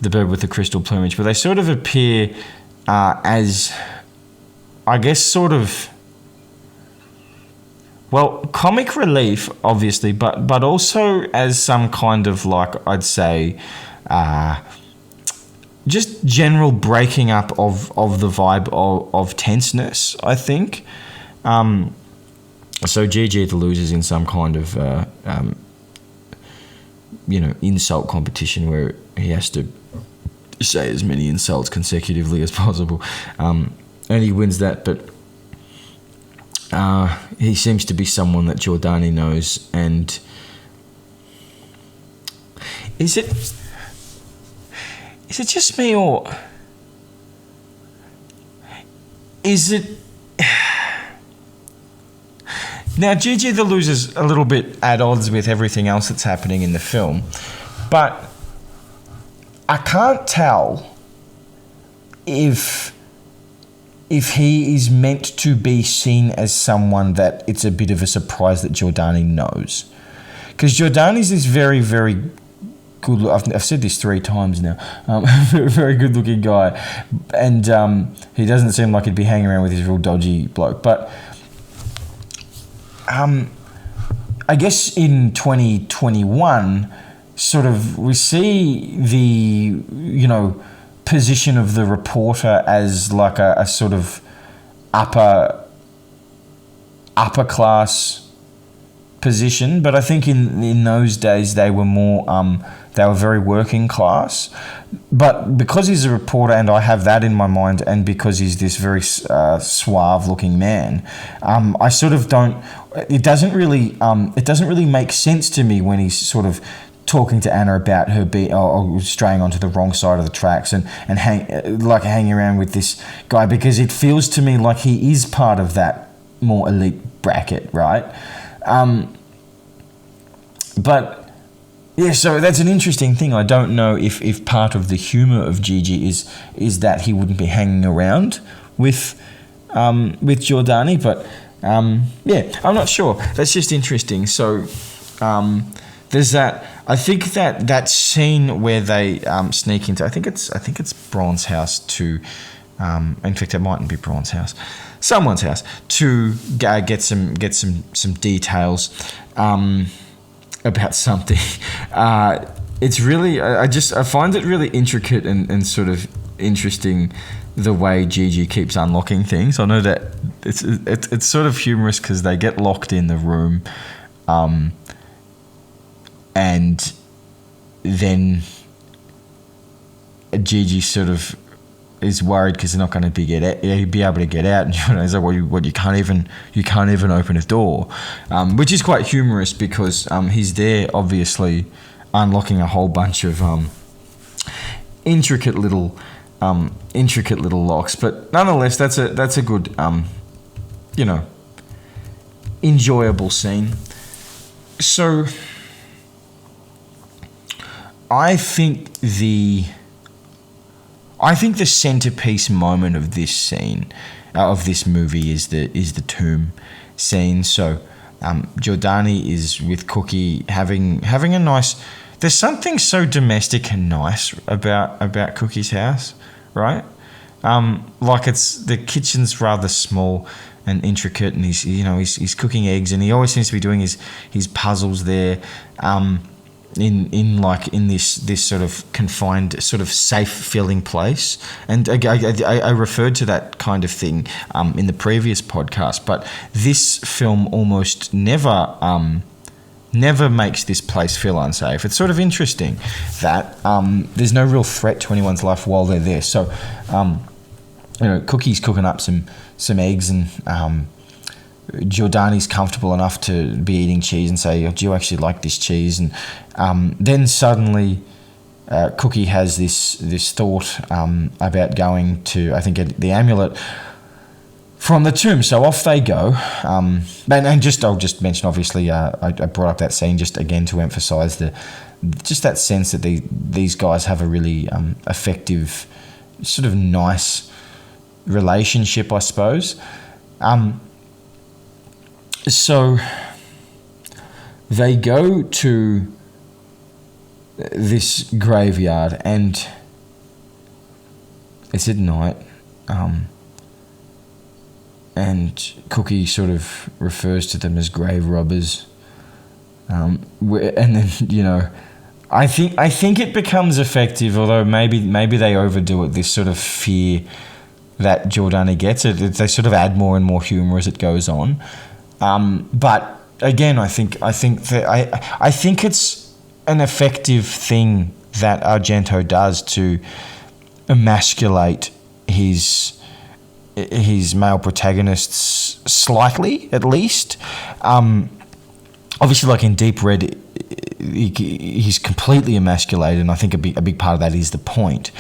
The Bird with the Crystal Plumage, but they sort of appear as, I guess, sort of well, comic relief, obviously, but also as some kind of, like, I'd say, just general breaking up of the vibe of tenseness, I think. So GG the Losers in some kind of, insult competition where he has to say as many insults consecutively as possible. And he wins that, but he seems to be someone that Giordani knows. And is it just me, or is it... Now, GG the Loser's a little bit at odds with everything else that's happening in the film, but I can't tell if he is meant to be seen as someone that it's a bit of a surprise that Giordani knows. Because Giordani's this very, very good... I've said this 3 times now. Very, very good-looking guy. And he doesn't seem like he'd be hanging around with this real dodgy bloke. But I guess in 2021, sort of, we see the, position of the reporter as like a sort of upper class position, but I think in those days they were more they were very working class. But because he's a reporter, and I have that in my mind, and because he's this very suave looking man, I sort of don't... It doesn't really make sense to me when he's sort of talking to Anna about her or straying onto the wrong side of the tracks and hanging around with this guy, because it feels to me like he is part of that more elite bracket, right? But yeah, so that's an interesting thing. I don't know if part of the humour of Gigi is that he wouldn't be hanging around with Giordani, but yeah, I'm not sure. That's just interesting. So there's that. I think that scene where they sneak into, I think it's Braun's house to, in fact it mightn't be Braun's house, someone's house, to get some details about something. It's really, I find it really intricate and sort of interesting the way Gigi keeps unlocking things. I know that it's sort of humorous because they get locked in the room, and then Gigi sort of is worried because they're not going to be able to get out, and he's like, "What? You can't even open a door," which is quite humorous because he's there obviously unlocking a whole bunch of intricate little locks. But nonetheless, that's a good enjoyable scene. So I think the centerpiece moment of this scene, of this movie, is the tomb scene. So Giordani is with Cookie having a nice... There's something so domestic and nice about Cookie's house, right? Like the kitchen's rather small and intricate, and he's cooking eggs, and he always seems to be doing his puzzles there. In this sort of confined, sort of safe feeling place. And I referred to that kind of thing in the previous podcast, but this film almost never makes this place feel unsafe. It's sort of interesting that there's no real threat to anyone's life while they're there. So Cookie's cooking up some eggs, and Giordani's comfortable enough to be eating cheese and say, "Oh, do you actually like this cheese?" And then suddenly Cookie has this thought about going to, I think, get the amulet from the tomb. So off they go. And I'll just mention, obviously, I brought up that scene just again to emphasise that sense that these guys have a really effective, sort of nice relationship, I suppose. So they go to this graveyard, and it's at night, and Cookie sort of refers to them as grave robbers. And then, you know, I think it becomes effective, although maybe they overdo it. This sort of fear that Giordani gets, they sort of add more and more humor as it goes on. But again, I think it's an effective thing that Argento does to emasculate his male protagonists slightly, at least. Obviously, like in Deep Red, he's completely emasculated, and I think a big part of that is the point.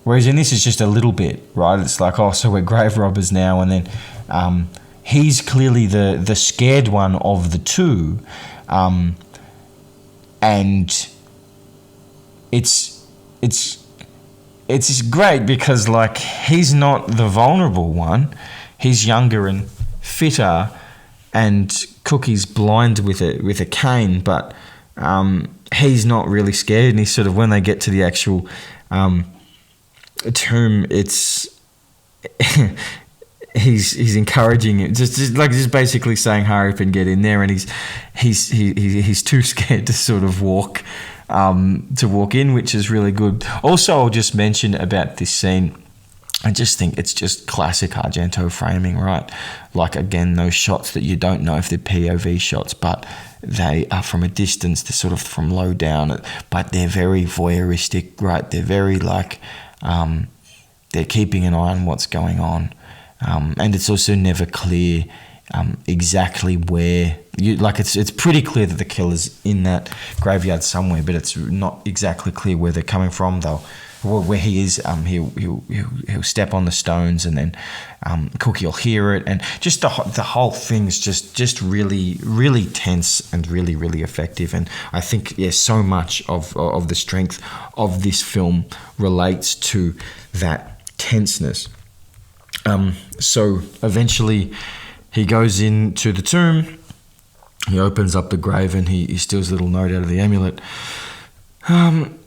Whereas in this, it's just a little bit, right? It's like, oh, so we're grave robbers now, and then he's clearly the scared one of the two, and it's great because, like, he's not the vulnerable one. He's younger and fitter, and Cookie's blind with a cane, but he's not really scared. And he's sort of, when they get to the actual tomb, it's he's encouraging it, just basically saying, hurry up and get in there. And he's too scared to sort of walk in, which is really good. Also, I'll just mention about this scene, I just think it's just classic Argento framing, right? Like, again, those shots that you don't know if they're POV shots, but they are from a distance, they're sort of from low down, but they're very voyeuristic, right? They're very like, they're keeping an eye on what's going on. And it's also never clear exactly where it's pretty clear that the killer's in that graveyard somewhere, but it's not exactly clear where they're coming from, though. Where he is, he'll step on the stones, and then Cookie will hear it, and just the whole thing's just really, really tense and really, really effective. And I think so much of the strength of this film relates to that tenseness. So eventually he goes into the tomb, he opens up the grave, and he steals a little note out of the amulet. And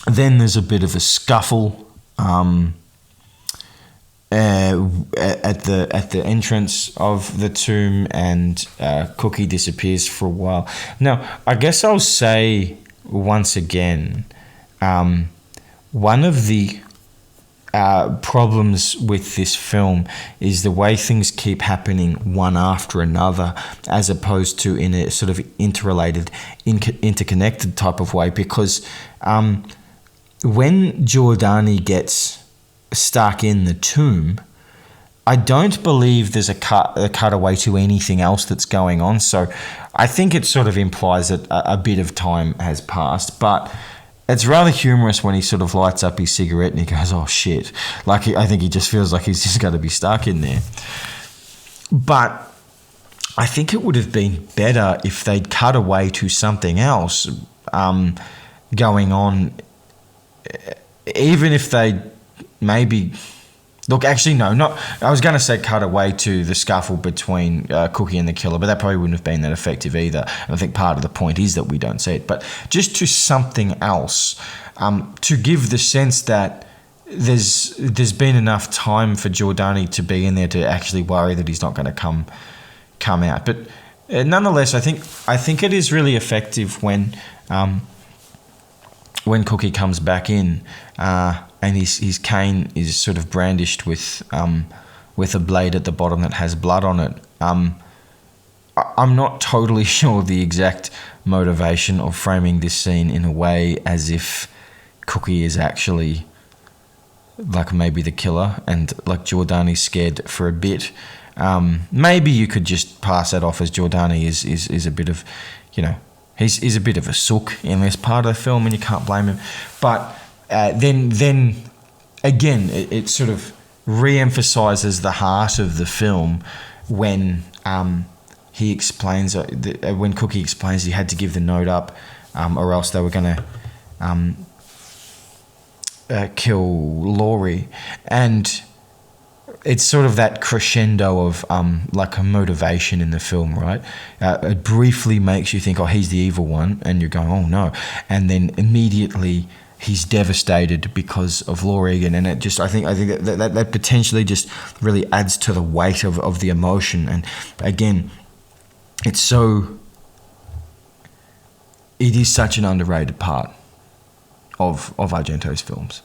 then there's a bit of a scuffle at the entrance of the tomb, and Cookie disappears for a while. Now, I guess I'll say once again, one of the problems with this film is the way things keep happening one after another, as opposed to in a sort of interrelated, interconnected type of way, because when Giordani gets stuck in the tomb, I don't believe there's a cutaway to anything else that's going on. So I think it sort of implies that a bit of time has passed. But it's rather humorous when he sort of lights up his cigarette and he goes, oh shit. Like, I think he just feels like he's just going to be stuck in there. But I think it would have been better if they'd cut away to something else going on. Even if they maybe... Look, actually, no, not... I was going to say cut away to the scuffle between Cookie and the killer, but that probably wouldn't have been that effective either. And I think part of the point is that we don't see it. But just to something else, to give the sense that there's been enough time for Giordani to be in there to actually worry that he's not going to come out. But nonetheless, I think it is really effective when Cookie comes back in, and his cane is sort of brandished with a blade at the bottom that has blood on it. I'm not totally sure the exact motivation of framing this scene in a way as if Cookie is actually like maybe the killer, and like Giordani's scared for a bit. Maybe you could just pass that off as Giordani is a bit of, he's a bit of a sook in this part of the film, and you can't blame him. But then again, it sort of re-emphasises the heart of the film when he explains when Cookie explains he had to give the note up, or else they were going to kill Laurie, and it's sort of that crescendo of like a motivation in the film, right? It briefly makes you think, oh, he's the evil one, and you're going, oh no, and then immediately he's devastated because of Laura Egan, and I think that potentially just really adds to the weight of the emotion. And again, it is such an underrated part of Argento's films.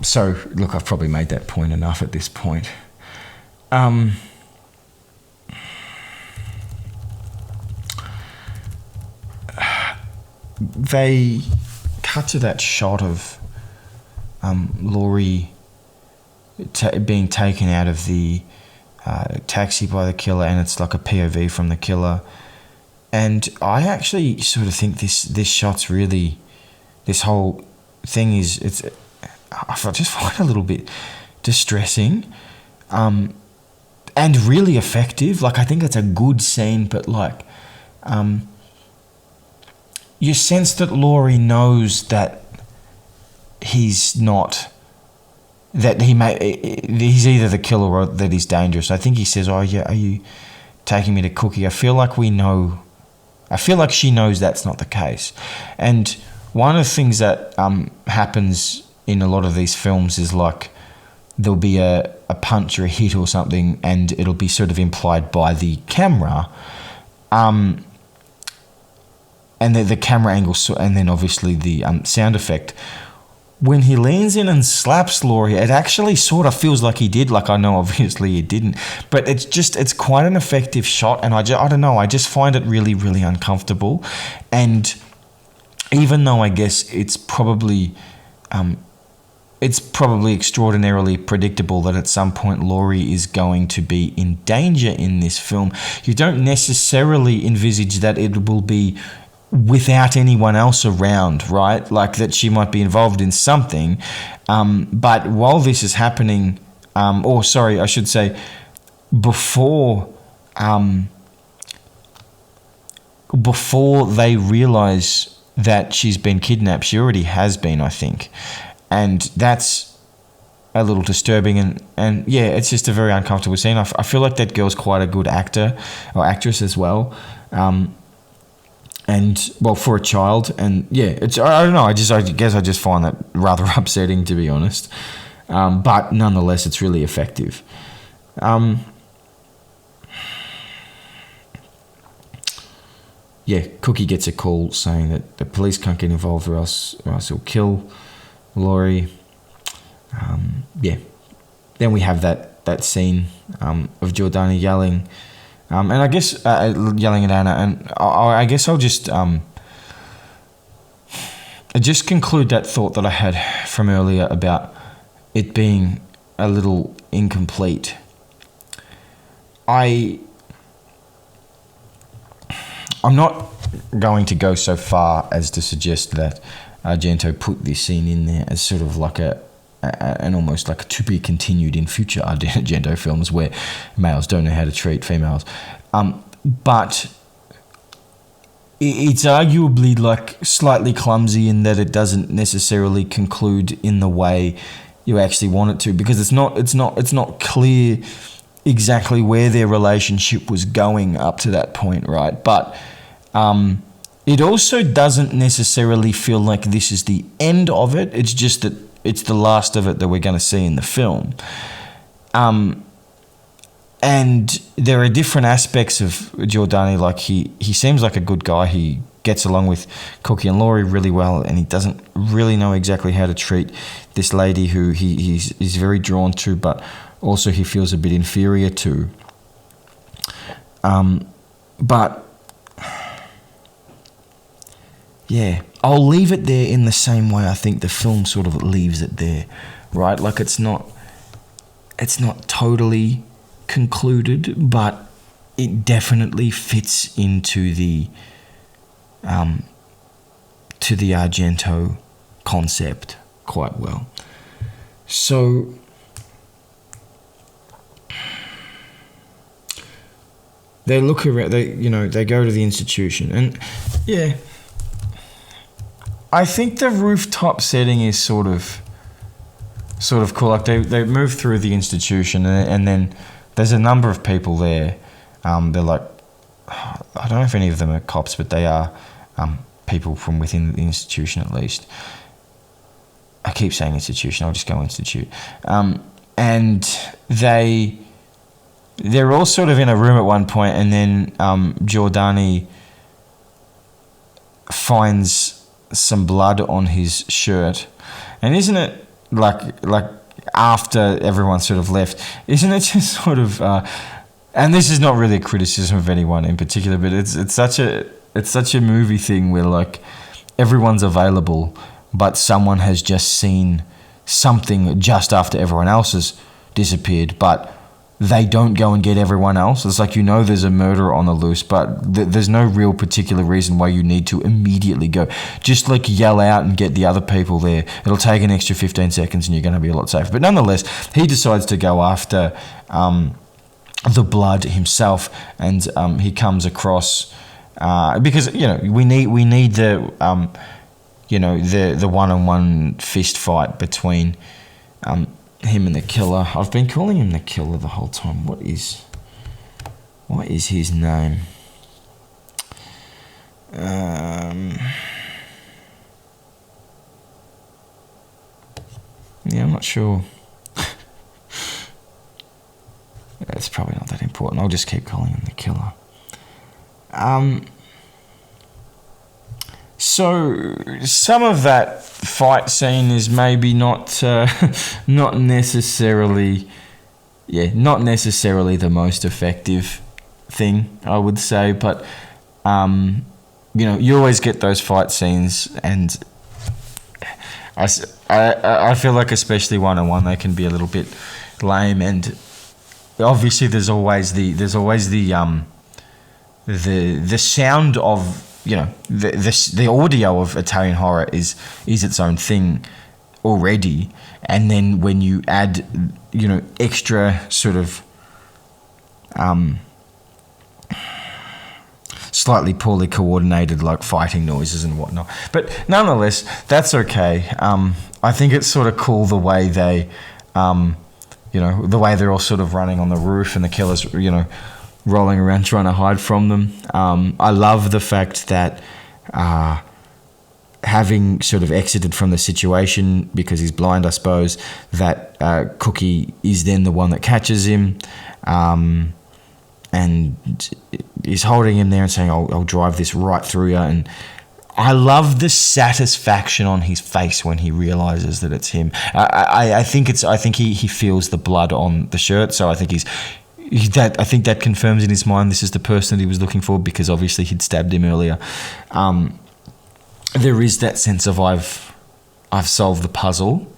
So look, I've probably made that point enough at this point. They cut to that shot of Laurie being taken out of the taxi by the killer, and it's like a POV from the killer. And I actually sort of think this shot's really, this whole thing I just find it a little bit distressing, and really effective. Like, I think it's a good scene, but like, you sense that Laurie knows that he's not, that he's either the killer or that he's dangerous. I think he says, "Oh yeah, are you taking me to Cookie?" I feel like she knows that's not the case. And one of the things that happens in a lot of these films is like there'll be a punch or a hit or something, and it'll be sort of implied by the camera. And the camera angle, and then obviously the sound effect. When he leans in and slaps Laurie, it actually sort of feels like he did. Like, I know obviously he didn't, but it's quite an effective shot, and I don't know, I just find it really, really uncomfortable. And even though I guess it's probably extraordinarily predictable that at some point Laurie is going to be in danger in this film, you don't necessarily envisage that it will be without anyone else around, right? Like that she might be involved in something. But while this is happening, I should say, before they realize that she's been kidnapped, she already has been, I think. And that's a little disturbing, and yeah, it's just a very uncomfortable scene. I feel like that girl's quite a good actor or actress as well. And well, for a child, and yeah, I don't know. I guess I just find that rather upsetting, to be honest. But nonetheless, it's really effective. Yeah, Cookie gets a call saying that the police can't get involved, or else he'll kill Laurie. Yeah. Then we have that scene of Jordana yelling. And I guess yelling at Anna, and I guess I'll just conclude that thought that I had from earlier about it being a little incomplete. I'm not going to go so far as to suggest that Argento put this scene in there as sort of like an almost like to be continued in future Argento films where males don't know how to treat females. But it's arguably like slightly clumsy in that it doesn't necessarily conclude in the way you actually want it to, because it's not clear exactly where their relationship was going up to that point, right? But it also doesn't necessarily feel like this is the end of it. It's just that it's the last of it that we're going to see in the film. And there are different aspects of Giordani. Like he seems like a good guy. He gets along with Cookie and Laurie really well, and he doesn't really know exactly how to treat this lady who he's very drawn to, but also he feels a bit inferior to. But yeah, I'll leave it there in the same way I think the film sort of leaves it there, right? Like it's not totally concluded, but it definitely fits into the Argento concept quite well. So they look around, they go to the institution, and yeah, I think the rooftop setting is sort of cool. Like they move through the institution, and then there's a number of people there. They're like, I don't know if any of them are cops, but they are people from within the institution at least. keep saying institution. I'll just go institute. And they're all sort of in a room at one point, and then Giordani finds some blood on his shirt. And isn't it like after everyone sort of left, isn't it just sort of and this is not really a criticism of anyone in particular, but it's such a movie thing where like everyone's available, but someone has just seen something just after everyone else has disappeared, but they don't go and get everyone else. It's like, there's a murderer on the loose, but there's no real particular reason why you need to immediately go. Just like yell out and get the other people there. It'll take an extra 15 seconds and you're going to be a lot safer. But nonetheless, he decides to go after the blood himself, and he comes across because we need the the one-on-one fist fight between him and the killer. I've been calling him the killer the whole time. What is his name? Yeah, I'm not sure. It's probably not that important. I'll just keep calling him the killer. So some of that fight scene is maybe not necessarily the most effective thing, I would say, but you always get those fight scenes, and I feel like especially one-on-one they can be a little bit lame, and obviously there's always the sound of the audio of Italian horror is its own thing already, and then when you add extra sort of slightly poorly coordinated like fighting noises and whatnot, but nonetheless that's okay. I think it's sort of cool the way they the way they're all sort of running on the roof and the killer's rolling around trying to hide from them. I love the fact that having sort of exited from the situation because he's blind, I suppose, that Cookie is then the one that catches him and is holding him there and saying, I'll drive this right through you. And I love the satisfaction on his face when he realizes that it's him. I think he feels the blood on the shirt, so I think I think that confirms in his mind this is the person that he was looking for, because obviously he'd stabbed him earlier. There is that sense of I've solved the puzzle,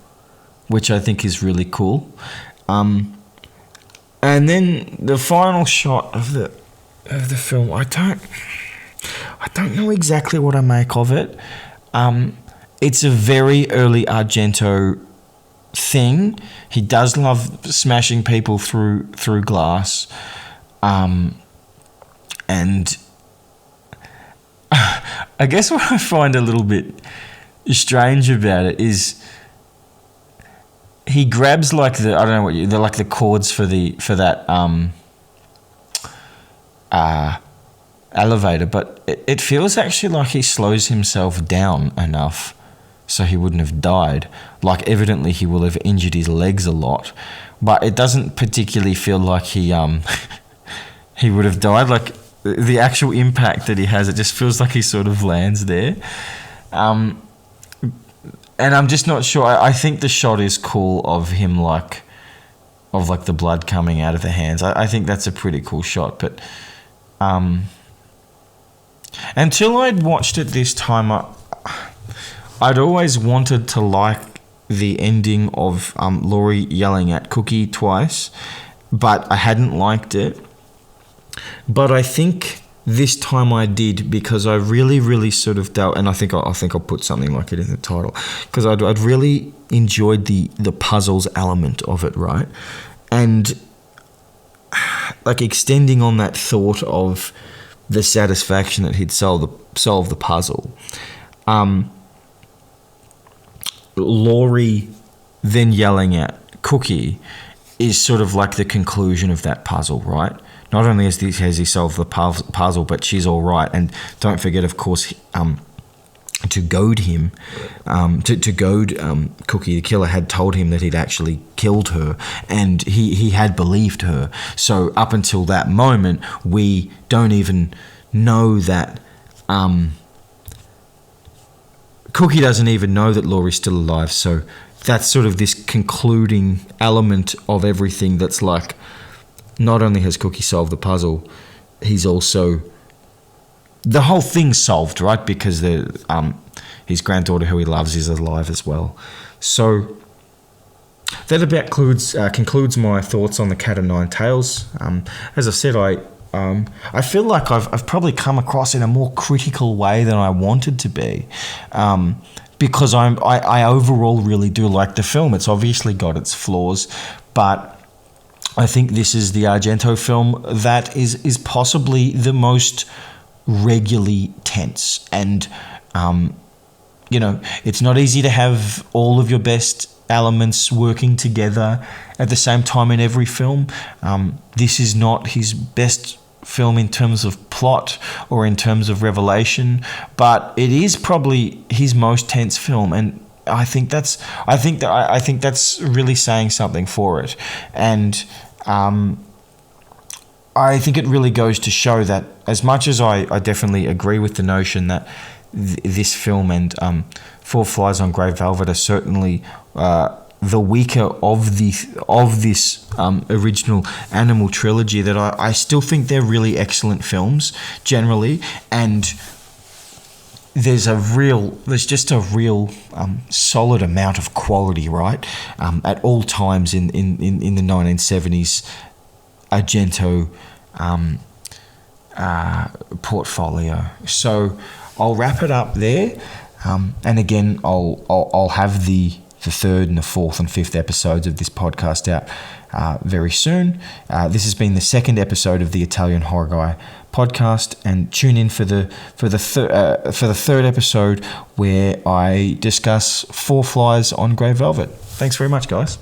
which I think is really cool. And then the final shot of the film, I don't know exactly what I make of it. It's a very early Argento thing. He does love smashing people through glass, and I guess what I find a little bit strange about it is he grabs like the cords for that elevator, but it feels actually like he slows himself down enough so he wouldn't have died. Like, evidently he will have injured his legs a lot, but it doesn't particularly feel like he he would have died. Like, the actual impact that he has, it just feels like he sort of lands there. And I'm just not sure. I think the shot is cool of him, like the blood coming out of the hands. I think that's a pretty cool shot, but until I'd watched it this time, I'd always wanted to like the ending of Laurie yelling at Cookie twice, but I hadn't liked it. But I think this time I did, because I really, really sort of dealt, and I think I'll put something like it in the title, because I'd really enjoyed the puzzles element of it, right? And like extending on that thought of the satisfaction that he'd solved the puzzle. Laurie then yelling at Cookie is sort of like the conclusion of that puzzle, right? Not only has he solved the puzzle, but she's all right. And don't forget, of course, to goad him, to goad Cookie the Killer, had told him that he'd actually killed her, and he had believed her. So up until that moment, we don't even know that. Cookie doesn't even know that Laurie's still alive. So that's sort of this concluding element of everything. That's like, not only has Cookie solved the puzzle, he's also, the whole thing's solved, right? Because his granddaughter, who he loves, is alive as well. So that about concludes my thoughts on the Cat o' Nine Tails. As I said, I feel like I've probably come across in a more critical way than I wanted to be, because I overall really do like the film. It's obviously got its flaws, but I think this is the Argento film that is possibly the most regularly tense. And, it's not easy to have all of your best elements working together at the same time in every film. This is not his best film in terms of plot or in terms of revelation, but it is probably his most tense film, and I think that's really saying something for it. And I think it really goes to show that, as much as I definitely agree with the notion that this film and Four Flies on Grey Velvet are certainly the weaker of this original Animal trilogy, that I still think they're really excellent films generally, and there's just a real solid amount of quality, right, at all times in the 1970s Argento portfolio. So I'll wrap it up there, and again I'll have the third and the fourth and fifth episodes of this podcast out very soon. This has been the second episode of the Italian Horror Guy podcast, and tune in for the third episode, where I discuss Four Flies on Grey Velvet. Thanks very much, guys.